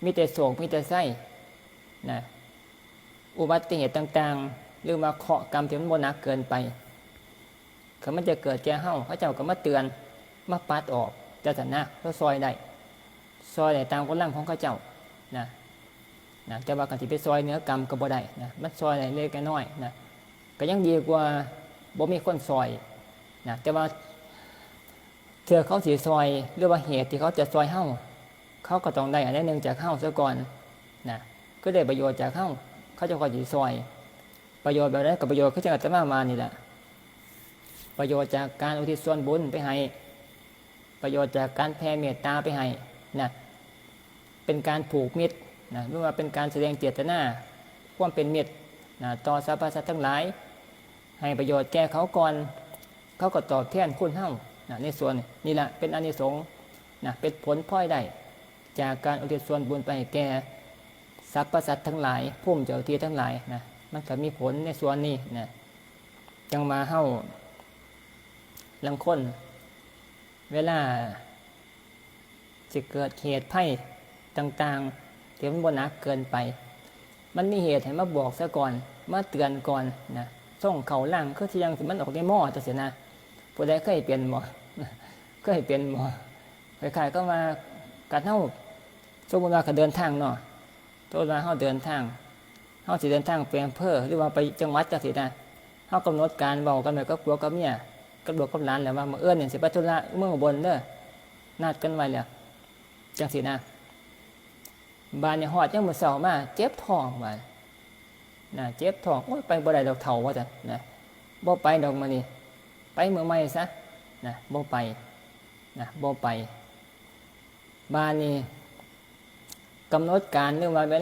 Speaker 1: มีแต่โศกมีแต่ไส้นะอุบัติเหตุต่างๆหรือมาเคราะห์กรรมที่มันบ่หนักเกินไปเขามันจะเกิดแก่เฮาเขาเจ้าก็มาเตือนมาปัดออกแต่ถ้านะก็ซอยได้ตามกำลังของเขาเจ้านะแต่ว่าการที่ไปซอยเนื้อกรรมก็บ่ได้นะมันซอยได้เล็กน้อยนะก็ยังดีกว่าบ่มีคนซอยนะแต่ว่าเธอเขาสิซอยหรือว่าเหตุที่เขาจะซอยเฮาเขาก็ต้องได้อันนึงจากเฮาซะก่อนนะก็ได้ประโยชน์จากเฮาเขาจะคอยสิซอยประโยชน์แบบนั้นกับประโยชน์เขาจะอาตมานี่แหละประโยชน์จากการอุทิศส่วนบุญไปให้ประโยชน์จากการแผ่เมตตาไปให้นะเป็นการผูกมิตรนะหรือว่าเป็นการแสดงเจตนาความเป็นมิตรนะต่อสรรพสัตว์ทั้งหลายให้ประโยชน์แก่เขาก่อนเขาก็ตอบแทนคุณเฮานะในส่วนนี่แหละเป็นอานิสงส์ นะเป็นผลพลอยได้จากการอุทิศส่วนบุญไปแก่สรรพสัตว์ทั้งหลายภูมิเจ้าที่ทั้งหลายนะมันก็มีผลในส่วนนี้นะจังมาเฮ้าลังคนเวลาจะเกิดเหตุภัยต่างๆที่มันบ่หนักเกินไปมันมีเหตุให้มาบอกซะก่อนมาเตือนก่อนนะส่งเขาล่างคือที่ยังมันออกในหม้อจะเสียนะผู้ใดเคยเปลี่ยนหม้อเคยเปลี่ยนหม้อคล้ายๆก็มาการเฮ้าสมมติว่าเขาเดินทางเนาะตัวเราเขาเดินทางเขาสิเดินทางไปอำเภอหรือว่าไปจังหวัดจังสินะเขากำหนดการเบากันไปกับผัวกับเมียกับลูกกับหลานแล้วว่ามาเนี่ยสิไปธุระเมืองอุบลเด้อนัดกันไว้แล้วจังสินะบ้านเนี่ยหอดยังมือเสามาเจ็บท้องบ้านนะเจ็บท้องโอ้ยไปบ่ได้ดอกเถ่าว่าจ้ะนะบ่ไปดอกมานี่ไปเมืองใหม่ซะนะบ่ไปนะบ่ไปบ้านนี่กำหนดการหรือว่าเว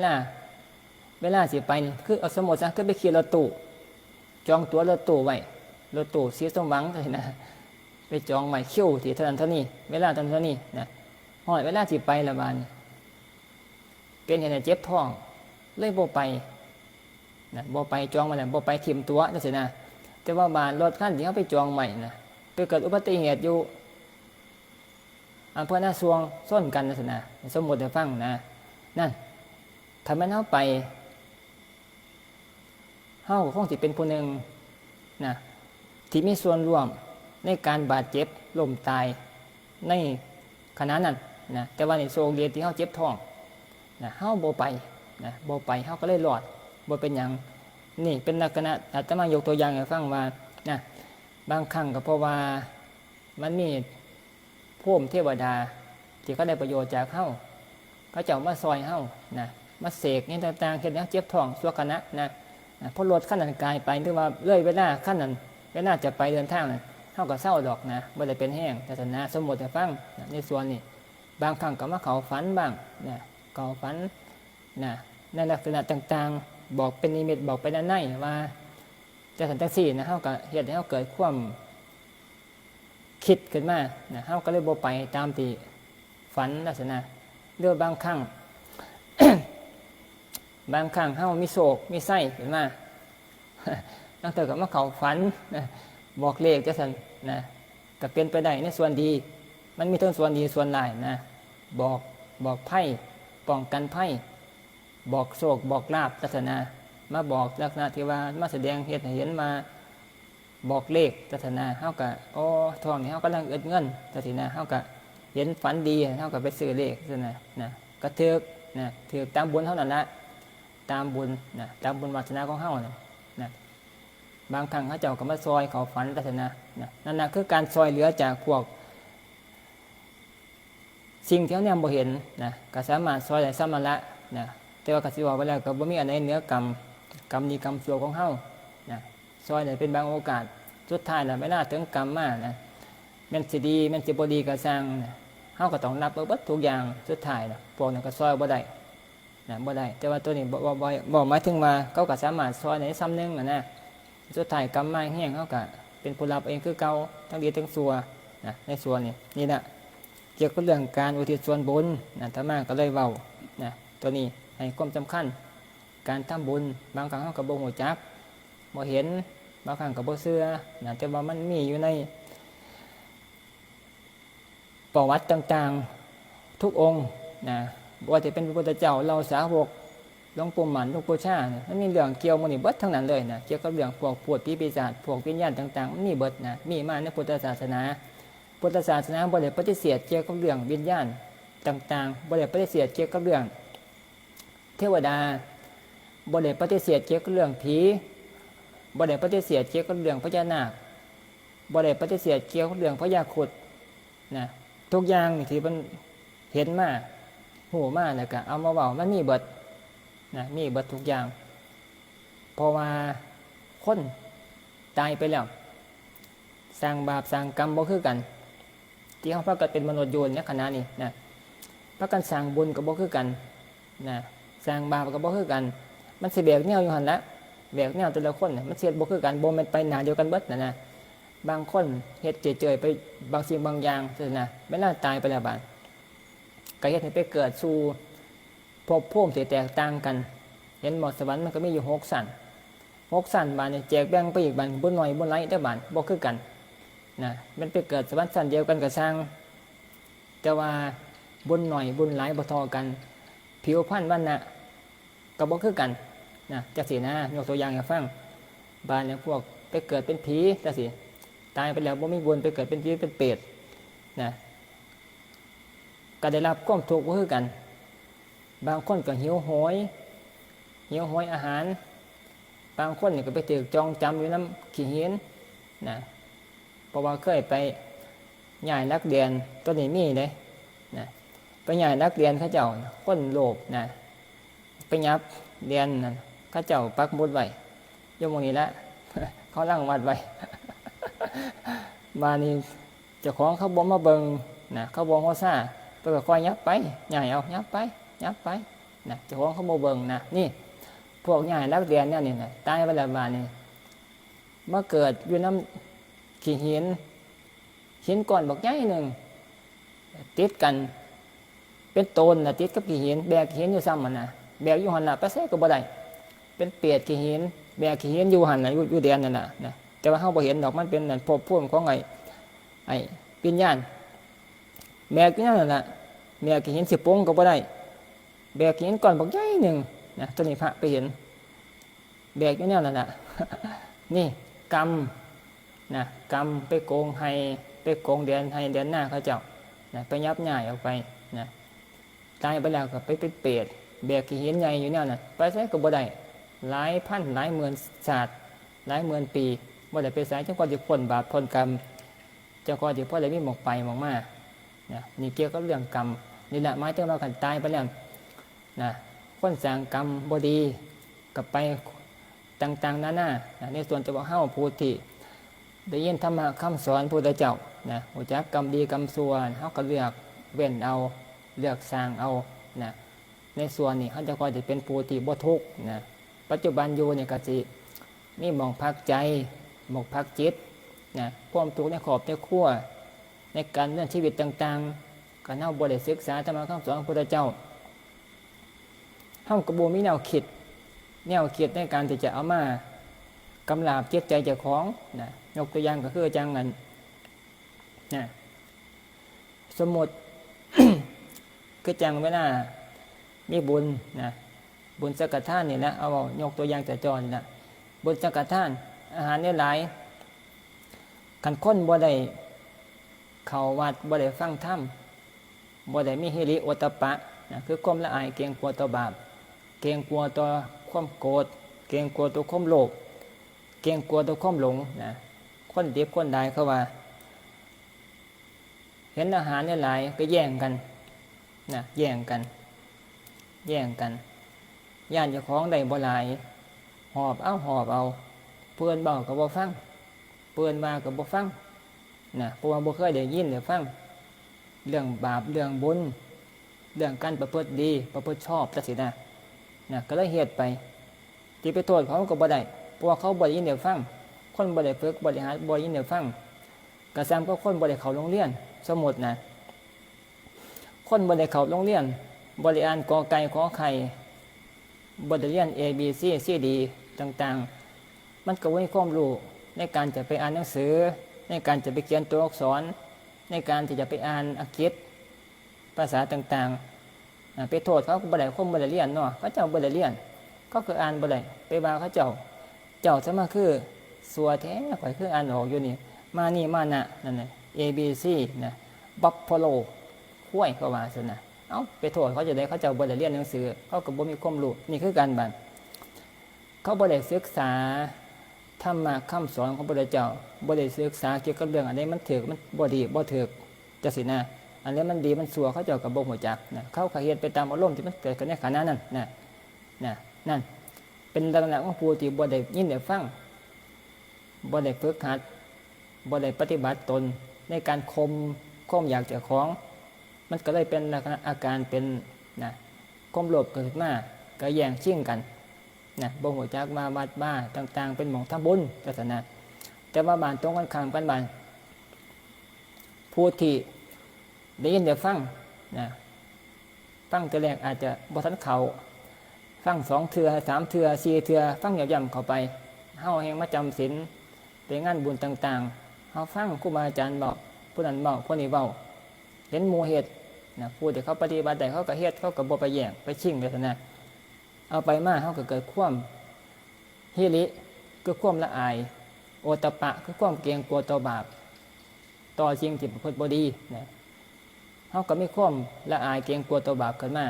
Speaker 1: ลาสิไปนี่คือเอาสมมติซะคือไปขี่รถตู้จองตั๋วรถตู้ไว้รถตู้สีสมหวังเลยนะไปจองไว้คิวที่เท่านั้นเท่านี้เวลาเท่านั้นเท่านี้นะหอดเวลาสิไปละบ้านเป็นเหตุเจ็บท้องเลยบ่ไปนะบ่ไปจองมาแล้วบ่ไปถิ่มตั๋วจังซี่นะแต่ว่าบ้านรถคันที่เขาไปจองใหม่นะไปเกิดอุบัติเหตุอยู่อำเภอหน้าซวงส้นกันจังซี่นะสมมุติให้ฟังนะนั่นถ้าแม่นเฮาไปเฮาคงสิเป็นผู้หนึ่งนะที่มีส่วนร่วมในการบาดเจ็บล้มตายในขณะนั้นนะแต่ว่าในโซเดียที่เฮาเจ็บท้องนะเฮาบ่ไปนะบ่ไปเฮาก็เลยรอดบ่เป็นหยังนี่เป็นลักษณะอาตมายกตัวอย่างให้ฟังว่านะบางครั้งก็เพราะว่ามันมีภูมิเทวดาที่เขาได้ประโยชน์จากเฮาเขาเจ้ามาซอยเฮานะมาเสกนี่ต่างๆเฮ็ดให้เจ็บท้องชั่วขณะนะพอรถขั้นนั้นกายไปหรือว่าเลื่อยเวลาขั้นนั้นเวลาจะไปเดินทางนั้นเฮาก็เศร้าดอกนะบ่ได้เป็นแห้งแต่นะสมมุติให้ฟังนะในส่วนนี้บางครั้งก็มาเข้าฝันบ้างนะเข้าฝันนะในลักษณะต่างๆบอกเป็นนิมิตบอกไปด้านในว่าจะสันจังซี่นะเฮาก็เฮ็ดให้เฮาเกิดความคิดขึ้นมานะเฮาก็เลยบ่ไปตามที่ฝันลักษณะหรือบางครั้ง บางครั้งเฮามีโศกมีไส้ขึ้นมาตั้งแต่ก็มาเข้าฝันนะบอกเลขจังซั่นนะก็เป็นไปได้ในส่วนดีมันมีทั้งส่วนดีส่วนร้ายนะบอกไพ่ป้องกันไพ่บอกโชคบอกลาภลักษณะมาบอกลักษณะที่ว่ามาแสดงเหตุให้เห็นมาบอกเลขลักษณะเฮาก็อ๋อทองนี่เฮากำลังอึดเงินลักษณะเฮาก็เห็นฝันดีเฮาก็ไปซื้อเลขลักษณะนะก็ถูกนะถูกตามบุญเท่านั้นละตามบุญนะตามบุญวาสนาของเฮานะบางครั้งเขาเจ้าก็มาซอยเขาฝันลักษณะนะนั่นน่ะคือการซอยเหลือจากพวกสิ่งที่เขาเนี่ยบ่เห็นนะก็สามารถซอยได้ซ้ำมาละนะแต่ว่ากสิว่าไปแล้วก็บ่มีอันใดเหนือกรรมดีกรรมชั่วของเฮานะซอยได้เป็นบางโอกาสสุดท้ายแล้วเวลาถึงกรรมมานะแม่นสิดีแม่นสิบ่ดีก็สร้างนะเฮาก็ต้องรับเบิดทุกอย่างสุดท้ายนะพวกนั้นก็ซอยบ่ได้นะบ่ได้แต่ว่าตัวนี้บ่หมายถึงว่าเขาก็สามารถซอยได้ซ้ำนึงนะสุดท้ายกรรมมาแห้งเขาก็เป็นผู้รับเองคือเก่าทั้งดีทั้งชั่วนะในส่วนนี้นี่นะเกี่ยวกับเรื่องการอุทิศส่วนบุญนะธรรมะก็เลยเว้านะตัวนี้ให้ความสำคัญการทำบุญบางครั้งเขาก็บ่รู้จักบ่เห็นบางครั้งก็บ่เชื่อนะแต่ว่ามันมีอยู่ในประวัติต่างๆทุกองค์นะว่าจะเป็นพระพุทธเจ้าเราสาวกหลวงปู่หมันหลวงปู่ชาเนี่ยมันมีเรื่องเกี่ยวมันนี่เบิดทั้งนั้นเลยนะเกี่ยวกับเรื่องพวกพูดผีปีศาจพวกวิญญาณต่างๆมันมีเบิดนะมีมาในพุทธศาสนาพุทธศาสนาบ่ได้ปฏิเสธเกี่ยวกับเรื่องวิญญาณต่างๆบ่ได้ปฏิเสธเกี่ยวกับเรื่องเทวดาบ่ได้ปฏิเสธเกี่ยวกับเรื่องผีบ่ได้ปฏิเสธเกี่ยวกับเรื่องพญานาคบ่ได้ปฏิเสธเกี่ยวกับเรื่องพญาครุฑนะทุกอย่างที่มันเห็นมาหูมาแล้วก็เอามาเว้ามันมีเบิดนะมีเบิดทุกอย่างเพราะว่าคนตายไปแล้วสร้างบาปสร้างกรรมบ่คือกันที่เขาพากันเป็นมนุษย์อยู่ในขณะนี้นะพากันสร้างบุญก็บ่คือกันนะสร้างบาปก็บ่คือกันมันสิแบกแนวอยู่หั่นละแบกแนวแต่ละคนมันเสียดบ่คือกันบ่แม่นไปหน้าเดียวกันเบิดนะบางคนเฮ็ดเจยๆไปบางสิ่งบางอย่างซั่นนะเวลาตายไปแล้วบาด ก็เฮ็ดให้ไปเกิดสู่ภพภูมิที่แตกต่างกันเห็นหมดสวรรค์มันก็มีอยู่6ชั้น6ชั้นบานนี่แจกแบ่งไปอีกบานบ่น้อยบ่หลายแต่บานบ่คือกันนะมันไปเกิดสวรรค์ชั้นเดียวกันก็สร้างแต่ว่าบุญหน่อยบุญหลายบ่เท่ากันผิวพรรณวรรณะก็บ่คือกันนะจังซี่นะยกตัวอย่างให้ฟังบานเนี่ยพวกไปเกิดเป็นผีจังซี่ตายไปแล้วบ่มีบุญไปเกิดเป็นผีเป็นเปรตนะก็ได้รับความทุกข์บ่คือกันบางคนก็หิวโหยอาหารบางคนนี่ก็ไปถูกจองจำอยู่น้ำขี้หินนะเพราะว่าเคยไปย้ายนักเรียนตัวนี้มีเลยนะไปย้ายนักเรียนเขาเจ้าคนโลภนะไปยับเรียนนะเขาเจ้าปักหมุดไว้ยมองนี้ละ เขาตั้งวัดไว้ มานี่เจ้าของเขาบ่มาเบิ่งนะเขาบ่มาซ่าเพิ่นก็คอยยับไปย้ายเอายับไปนะเจ้าของเขาบ่เบิ่งนะนี่พวกย้ายนักเรียนเนี่ยนี่นะตายไปแล้วบาดนี้มาเกิดอยู่น้ำขี้หินก้อนบักใหญ่หนึ่งติดกันเป็นโตนนะติดกับขี้หินแบกขี้หินอยู่ซ้ำมันนะแบกอยู่หันละไปใส่ก็บ่ได้เป็นเปียดขี้หินแบกขี้หินอยู่หันละอยู่แดนนั่นนะแต่ว่าเฮาบ่เห็นดอกมันเป็นภพภูมิของไอ้วิญญาณแบกอยู่นั่นน่ะแบกขี้หินสิโป่งก็บ่ได้แบกขี้หินก้อนบักใหญ่หนึ่งนะตัวนี้พระไปเห็นแบกอยู่นั่นน่ะ นี่กรรมนะกรรมไปโกงให้ไปโกงเดือนให้เดือนหน้าเขาเจ้านะไปยับย่ายออกไปนะตายไปแล้วก็ไปเป็นเปรตแบกขี้หินใหญ่อยู่เนี่ยนะไปใช้ก็บ่ได้หลายพันหลายหมื่นศาสตร์หลายหมื่นปีบ่ได้ไปสายเจ้าก็จะพ้นบาปพ้นกรรมเจ้าก็จะพ้นอะไรมีหมกไปหมกมานะนี่เกี่ยวกับเรื่องกรรมนี่แหละหมายถึงเราขันตายไปแล้วนะคนสร้างกรรมบ่ดีกับไปต่างๆนาในส่วนจะบอกเฮ้าผู้ที่ได้ยินธรรมะคำสอนพุทธเจ้านะรู้จักกรรมดีกรรมชั่วเฮาก็เลือกเว้นเอาเลือกสร้างเอานะในส่วนนี้เขาจะคอยจะเป็นผู้ที่บ่ทุกข์นะปัจจุบันอยู่เนี่ยก็สิมีหม่องพักใจหม่องพักจิตนะความทุกข์ในขอบในขั้วในการเรื่องชีวิตต่างๆการเฮาบ่ได้ศึกษาธรรมะคำสอนของพุทธเจ้าเฮาก็บ่มีแนวคิดในการที่จะเอามากำราบจิตใจเจ้าของนะยกตัวอย่างก็คือจังนั้นนะสมมติ คือจังเวลามีบุญนะบุญสังฆทานนี่นะเอายกตัวอย่างแต่จรนะบุญสังฆทานอาหารเนี่ยหลายคันคนบ่ได้เข้าวัดบ่ได้ฟังธรรมบ่ได้มีฮิริโอตตัปปะนะคือความละอายเกรงกลัวต่อบาปเกรงกลัวต่อความโกรธเกรงกลัวต่อความโลภเกรงกลัวต่อความหลงนะคนเดียบคนใดเขาว่าเห็นอาหารเนี่ยหลายก็แย่งกันนะแย่งกันย่านเจ้าของได้บ่หลายหอบเอาเพื่อนเบาก็บ่ฟังเพื่อนมาก็บ่ฟังนะเพราะว่าบ่เคยได้ยินได้ฟังเรื่องบาปเรื่องบุญเรื่องการประพฤติดีประพฤติชอบจังซี่นะก็เลยเฮ็ดไปที่ไปโทษเขาก็บ่ได้เพราะว่าเขาบ่ได้ยินได้ฟังคนบ่ได้ฝึกบ่ได้หัดบ่ได้ยินได้ฟังกระซ้ำก็คนบ่ได้เข้าโรงเรียนสมมุตินะคนบ่ได้เข้าโรงเรียนบ่ได้อ่านกอไก่ขอไข่บ่ได้เรียน A B C C D ต่างๆมันก็บ่มีความรู้ในการจะไปอ่านหนังสือในการจะไปเขียนตัวอักษรในการที่จะไปอ่านอังกฤษภาษาต่างๆไปโทษเขาบ่ได้คนบ่ได้เรียนเนาะเขาเจ้าบ่ได้เรียนก็คืออ่านบ่ได้ไปว่าเขาเจ้าซะมาคือสัวแท้ข่อยคืออ่านออกอยู่นี่มานี่มานะนั่นน่ะ A B C นะบัฟฟาโลห้วยเขาว่าซั่นน่ะเอ้าไปโทษเขาจะได้เขาเจ้าบ่ได้เรียนหนังสือเขาก็บ่มีความรู้นี่คือการบัดเขาบ่ได้ศึกษาธรรมะคำสอนของพระพุทธเจ้าบ่ได้ศึกษาเกี่ยวกับเรื่องอันใดมันถูกมันบ่ดีบ่ถูกจังซี่นะอันนี้มันดีมันชั่วเขาเจ้าก็บ่รู้จักนะเขาก็เฮ็ดไปตามอารมณ์ที่มันเกิดขึ้นในขณะนั้นนั่นเป็นลักษณะของผู้ที่บ่ได้ยินได้ฟังบ่ได้ฝึกหัดบ่ได้ปฏิบัติตนในการข่มอยากเจ้าของมันก็เลยเป็นอาการเป็นความโลภเกิดมาก็แย่งชิงกันบ่รู้จักมาวัดบ้าต่างๆเป็นหม่องทำบุญลักษณะแต่ว่าบ้านตรงกันข้ามกันบ้านผู้ที่ได้ยินได้ฟัง ฟังแต่แรกอาจจะบ่ทันเข้าฟัง2 เทื่อ3 เทื่อ4 เทื่อฟังย่ำๆเข้าไปเฮาแฮงมาจำศีลไปงานบุญต่างๆเฮาฟังครูบาอาจารย์บอกผู้นั้นบอกผู้นี้เว้าเห็นหมู่เฮ็ดนะผู้ที่เขาปฏิบัติได้เขาก็เฮ็ดเขาก็บ่ไปแย่งไปชิงไปซั่นน่ะเอาไปมาเฮาก็เกิดความฮิริคือความละอายโอตตัปปะคือความเกรงกลัวต่อบาปต่อสิ่งที่ประพฤติบ่ดีนะเฮาก็มีความละอายเกรงกลัวต่อบาปขึ้นมา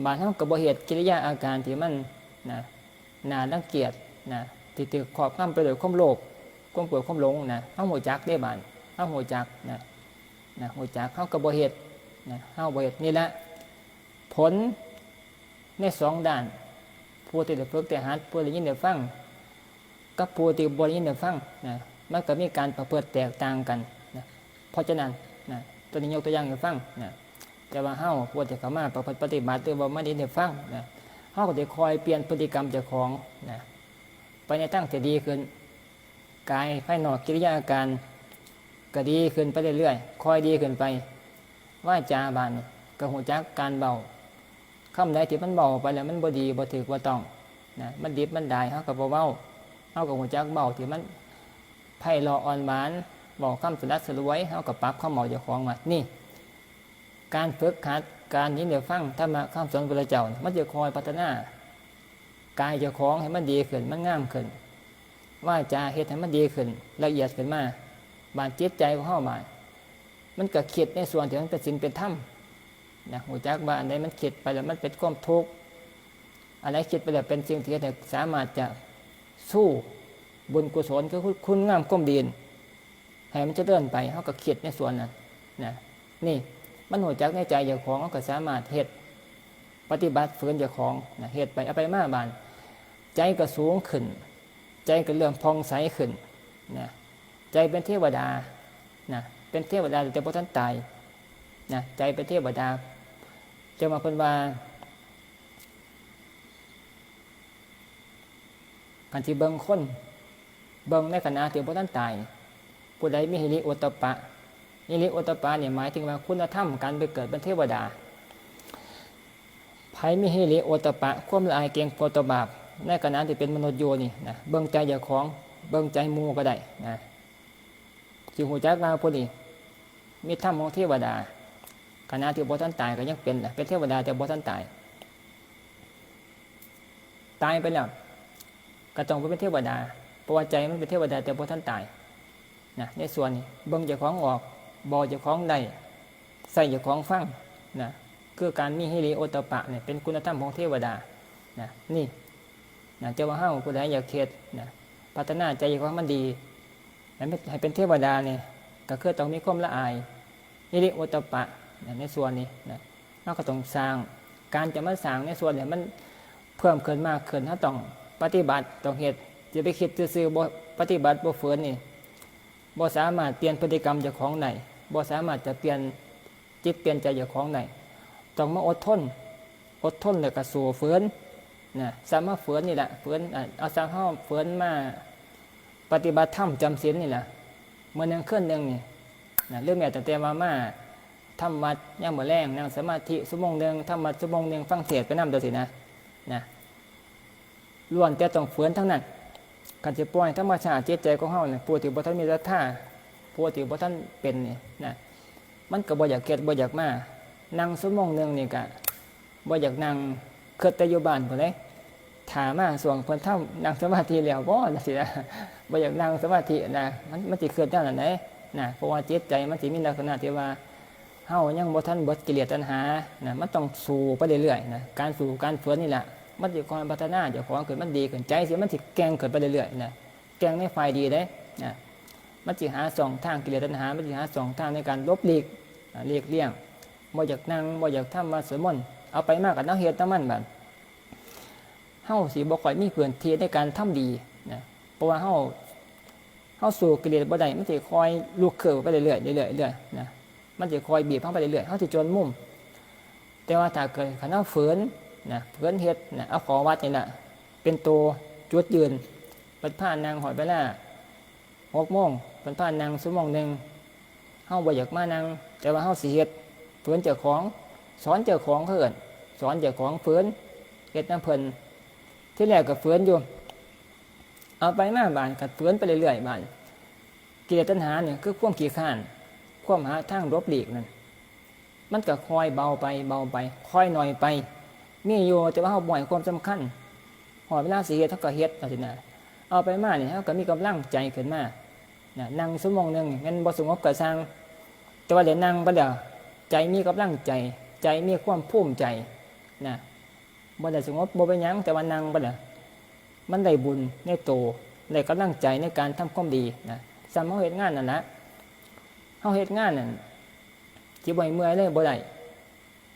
Speaker 1: บาดเฮาก็บ่เฮ็ดกิริยาอาการที่มันนะน่ารังเกียจนะที่ถูกครอบงำไปด้วยความโลภความโกรธความหลงนะเฮารู้จักได้บาดเฮารู้จักนะรู้จักเฮาก็บ่เฮ็ดนะเฮาบ่เฮ็ดนี่แหละผลใน2ด้านผู้ที่ได้ฝึกได้หัดผู้ได้ยินได้ฟังกับผู้ที่บ่ได้ยินได้ฟังนะมันก็มีการประพฤติแตกต่างกันนะเพราะฉะนั้นนะตัวนี้ยกตัวอย่างให้ฟังนะแต่ว่าเฮาผู้ที่เข้ามาประพฤติปฏิบัติหรือว่าไม่ได้ฟังนะเฮาก็จะคอยเปลี่ยนพฤติกรรมเจ้าของนะไปในทางที่ดีขึ้นกายภายนอกกิริยาอาการก็ดีขึ้นไปเรื่อยๆคอยดีขึ้นไปว่าจาบานก็หูจักการเบาคำใดที่มันเบาไปแล้วมันบ่ดีบ่ถูกบ่ต้องนะมันดิบมันดายเฮาก็บ่เว้าเฮาก็หูจักเบาที่มันไพเราะอ่อนหวานบอกคำสดัดสลวยเฮาก็ปรับคำเมาเจ้าของมานี่การฝึกหัดการยินได้ฟังธรรมะคำสอนพระเจ้ามันจะคอยพัฒนากายเจ้าของให้มันดีขึ้นมันงามขึ้นว่าจาเฮ็ดให้มันดีขึ้นละเอียดขึ้นมาบานจิตใจของเฮาบานมันก็คิดในส่วนที่มันเป็นศีลเป็นธรรมนะหูจักว่าอันใดมันคิดไปแล้วมันเป็นความทุกข์อันใดคิดไปแล้วเป็นสิ่งที่สามารถจะสู้บุญกุศลคือคุณงามความดีให้มันจะเดินไปเฮาก็คิดในส่วนนั้นนะนี่มันหูจักในใจเจ้าของเฮาก็สามารถเฮ็ดปฏิบัติฝืนเจ้าของนะเฮ็ดไปเอาไปมาบานใจก็สูงขึ้นใจก็เริ่มพองใสขึ้นนะใจเป็นเทวดานะเป็นเทวดาแต่บ่ทันตายนะใจเป็นเทวดาจะมาเพิ่นว่าการที่เบิ่งคนเบิ่งในขณะที่บ่ทันตายผู้ใดมีหิริโอตตัปปะหิริโอตตัปปะเนี่ยหมายถึงว่าคุณธรรมการไปเกิดเป็นเทวดาไผมีหิริโอตตัปปะความละอายเกรงกลัวต่อบาปในขณะที่เป็นมนุษย์อยู่นี่นะเบิ่งใจเจ้าของเบิ่งใจหมู่ก็ได้นะสิฮู้จักว่าผู้นี้มีธรรมของเทวดาขณะที่บ่ทันตายก็ยังเป็นเทวดาแต่บ่ทันตายตายไปแล้วก็ต้องเป็นเทวดาเพราะว่าใจมันเป็นเทวดาแต่บ่ทันตายนะในส่วนนี้เบิ่งเจ้าของออกบอกเจ้าของได้ใส่เจ้าของฟังนะคือการมีหิริโอตตัปปะเนี่ยเป็นคุณธรรมของเทวดานะนี่นะเจ้าว่าเฮาผู้ใดอยากเฮ็ดนะพัฒนาใจเจ้าของมันดีให้เป็นเทวดาเนี่ยก็คือต้องมีความละอายหิริโอตตัปปะในส่วนนี้นะเราก็ต้องสร้างการจะมาสร้างในส่วนเนี่ยมันเพิ่มขึ้นมากขึ้นถ้าต้องปฏิบัติต้องเฮ็ดจะไปคิดซื่อๆบ่ปฏิบัติบ่ฝืนนี่บ่สามารถเปลี่ยนพฤติกรรมเจ้าของได้บ่สามารถจะเปลี่ยนจิตเปลี่ยนใจเจ้าของได้ต้องมาอดทนแล้วก็สู้ฝืนนะสามารถฝืนนี่แหละฝืนเอาสามารถฝืนมาปฏิบัติธรรมจำศีลนี่แหละเมื่อนึงขึ้นนึงนี่นะเรื่องแม่แต่มาทำวัดย่างมื้อแรงนั่งสมาธิชั่วโมงนึงทำวัดชั่วโมงนึงฟังเทศน์ไปนำตัวสินะล้วนแต่ต้องฝืนทั้งนั้นการจะปล่อยธรรมชาติจิตใจของเฮาเนี่ยผู้ที่บ่ทันมีศรัทธาผู้ที่บ่ทันเป็นนี่นะมันก็บ่อยากเกิดบ่อยากมานั่งชั่วโมงนึงนี่ก็บ่อยากนั่งคิดแต่อยู่บ้านพุ่นเด้ถามาส่วงเพิ่นทำนั่งสมาธิแล้วบ่จังซี่นะบ่อยากนั่งสมาธินะมันสิคิดจังนั้นไหนนะเพราะว่าจิตใจมันสิมีลักษณะที่ว่าเฮายังบ่ทันเบิดกิเลสตัณหานะมันต้องสู้ไปเรื่อยๆนะการสู้การฝืนนี่แหละมันจะคอยพัฒนาเจ้าของขึ้นมันดีขึ้นใจสิมันสิแกงขึ้นไปเรื่อยๆนะแกงในฝ่ายดีเด้นะมันสิหา2ทางกิเลสตัณหามันสิหา2ทางในการลบหลีกเลี่ยงบ่อยากนั่งบ่อยากทำมาสวดมนต์เอาไปมากกับนักเฮ็ดน้ำมันบัดเฮาสิบ่ค่อยมีพื้นที่ในการทำดีนะเพราะว่าเฮาสู้กิเลสบ่ได้มันสิคอยลุกขึ้นไปเรื่อยๆนะมันจะคอยบีบเฮาไปเรื่อยๆเฮาสิจนมุมแต่ว่าถ้าเกิดคันเฮาฝืนนะเพื่อนเฮ็ดนะเอาขอวัดนี่แหละเป็นตัวจุดยืนเป็นผ่านนางหอยไปแล้ว6 โมงเป็นผ่านนางชั่วโมงนึงเฮาบ่อยากมานั่งแต่ว่าเฮาสิเฮ็ดเพื่อนเจ้าของ สอนเจ้าของเพิ่นสอนเจ้าของฝืนเฮ็ดน้ำเพิ่นที่แรกก็ฝืนอยู่เอาไปมาบานก็ฝืนไปเรื่อยๆบานกิเลสตัณหาเนี่ยคือความขี้ข้านความหาทางลบหลีกนั่นมันก็ค่อยเบาไปค่อยหน่อยไปมีอยู่แต่ว่าเฮาบ่ให้ความสำคัญหอเวลาสิเฮ็ดเฮาก็เฮ็ดจังซี่นะเอาไปมาเนี่ยเฮาก็มีกำลังใจขึ้นมานั่งชั่วโมงนึงมันบ่สงบก็สร้างแต่ว่าเดี๋ยวนั่งไปแล้วใจมีกำลังใจมีความภูมิใจนะบ่ได้สงบบ่เป็นหยังแต่ว่านั่งไปแล้วมันได้บุญในโตได้กำลังใจในการทำความดีนะสำเฮาเฮ็ดงานนั่นละเฮาเฮ็ดงานนั่นสิบ่ให้เมื่อยเลยบ่ได้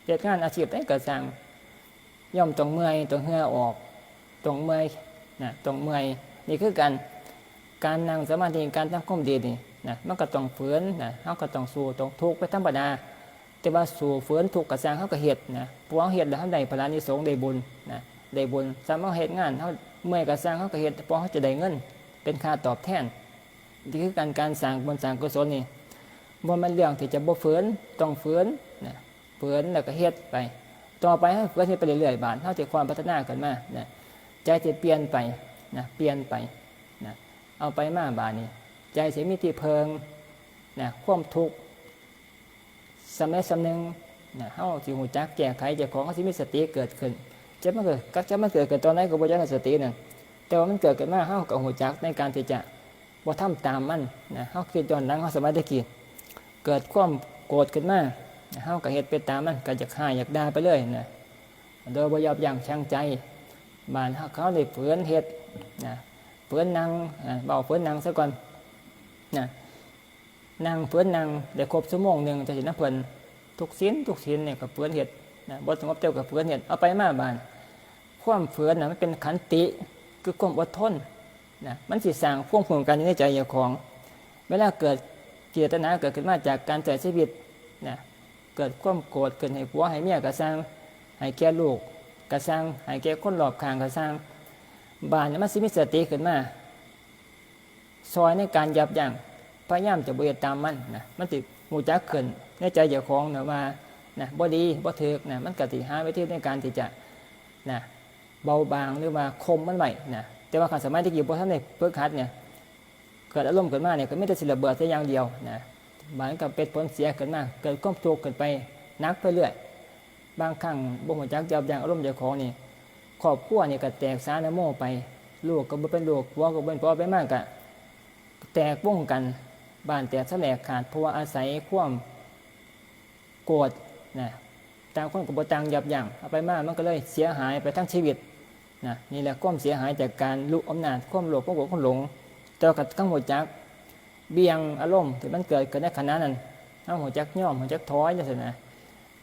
Speaker 1: เฮ็ดงานอาชีพใดก็สร้างย่อมต้องเมื่อยต้องเหงื่อออกต้องเมื่อยนะต้องเมื่อยนี่คือการนั่งสมาธิการทำความดีนี่นะมันก็ต้องฝืนนะเฮาก็ต้องสู้ต้องทุกข์ไปธรรมดาแต่ว่าสู้ฝืนทุกข์ก็สร้างเฮาก็เฮ็ดนะพวกเฮาเฮ็ดแล้วเฮาได้พลานิสงส์ได้บุญนะได้บุญสามารถเฮ็ดงานเฮาเมื่อยก็สร้างเฮาก็เฮ็ดเพราะเฮาจะได้เงินเป็นค่าตอบแทนนี่คือการสร้างบุญสร้างกุศลนี่บ่แม่นเรื่องที่จะบ่ฝืนต้องฝืนนะฝืนแล้วก็เฮ็ดไปต่อไปเฮาฝืนเฮ็ดไปเรื่อยๆบาดเฮาจะความพัฒนาขึ้นมานะใจจะเปลี่ยนไปนะเปลี่ยนไปนะเอาไปมาบาดนี้ใจสิมีที่เพิงนะความทุกข์สำนึงนะเฮาสิฮู้จักแก้ไขเจ้าของเฮาสิมีสติเกิดขึ้นจะมันเกิดตอนไหนก็บ่จักสตินั่นแต่ว่ามันเกิดขึ้นมาเฮาก็ฮู้จักในการที่จะบ่ทำตามมันนะเฮาคิดย้อนหลังเฮาสมัยตะกี้เกิดความโกรธขึ้นมาเฮาก็เฮ็ดไปตามมันก็อยากฆ่าอยากด่าไปเลยนะโดยบ่ยับยั้งชั่งใจบ้านเขาได้ฝืนเฮ็ดนะฝืนนั่งเบาฝืนนั่งซะก่อนนะนั่งฝืนนั่งได้ครบชั่วโมงนึงจะสินะเพิ่นทุกศีลเนี่ยก็ฝืนเฮ็ดนะบ่สงบเจ้าก็ฝืนเฮ็ดเอาไปมาบ้านความฝืนน่ะมันเป็นขันติคือความอดทนนะมันสิสร้างภูมิคุ้มกันในใจเจ้าของเวลาเกิดกิเลสตัณหาเกิดขึ้นมาจากการใช้ชีวิตนะเกิดความโกรธเกิดให้ผัวให้เมียก็สร้างให้แก่ลูกก็สร้างให้แก่คนรอบข้างก็สร้างบ้านมันสิมีสติขึ้นมาซอยในการยับยั้งพยายามจะบ่เฮ็ดตามมันนะมันสิฮู้จักขึ้นในใจเจ้าของนะว่านะบ่ดีบ่ถูกนะมันก็สิหาวิธีในการที่จะนะเบาบางหรือว่าคมมันไว้นะแต่ว่าคันสมัยที่บ่ทันได้ฝึกหัดเนี่ยเกิดอารมณ์ขึ้นมาเนี่ยก็ไม่ได้สิระเบิดแต่อย่างเดียวนะบางก็เป็นผลเสียขึ้นมาเกิดความทุกข์ขึ้นไปนักไปเรื่อยบางครั้งบ่ฮู้จักยับยั้งอารมณ์เจ้าของนี่ครอบครัวนี่ก็แตกสานะโมไปลูกก็บ่เป็นลูกผัวก็บ่เป็นผัวไปมากก็แตกวงกันบ้านแตกแสลกขาดเพราะว่าอาศัยความโกรธนะต่างคนก็บ่ต่างยับยั้งเอาไปมามันก็เลยเสียหายไปทั้งชีวิตนะนี่แหละความเสียหายจากการลุกอำนาจความโลภความโกรธความหลงแต่ว่าทั้งหมดจักเบี่ยงอารมณ์ที่มันเกิดในขณะนั้นเฮาหัวจักย่อมหัวจักถอยจังซี่นะ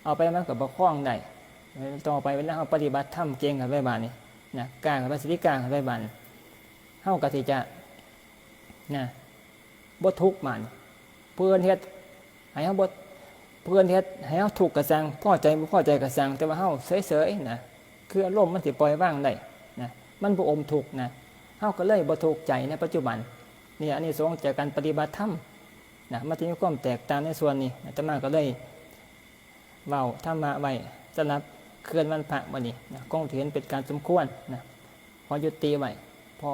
Speaker 1: เอาไปมันก็บ่คล้องได้ต่อไปเวลาเฮาปฏิบัติธรรมเก่งกันไว้บาดนี้นะกล้ากับสิริกล้ากันไว้บาดเฮาก็สิจะนะบ่ทุกข์มันเพื่อนเฮ็ดให้เฮาบ่เพื่อนเฮ็ดให้เฮาทุกข์ก็สั่งพอใจบ่พอใจก็สั่งแต่ว่าเฮาเฉยๆนะคืออารมณ์มันสิปล่อยวางได้นะมันบ่อมทุกข์นะเฮาก็เลยบ่ทุกข์ใจในปัจจุบันนี่อานิสงส์จากการปฏิบัติธรรมนะมันสิมีความแตกต่างในส่วนนี้อาตมาก็เลยเว้าธรรมะไว้สำหรับคืนวันพระมื้อนี้นะคงถือเป็นการสมควรนะขอยุติไว้พ่อ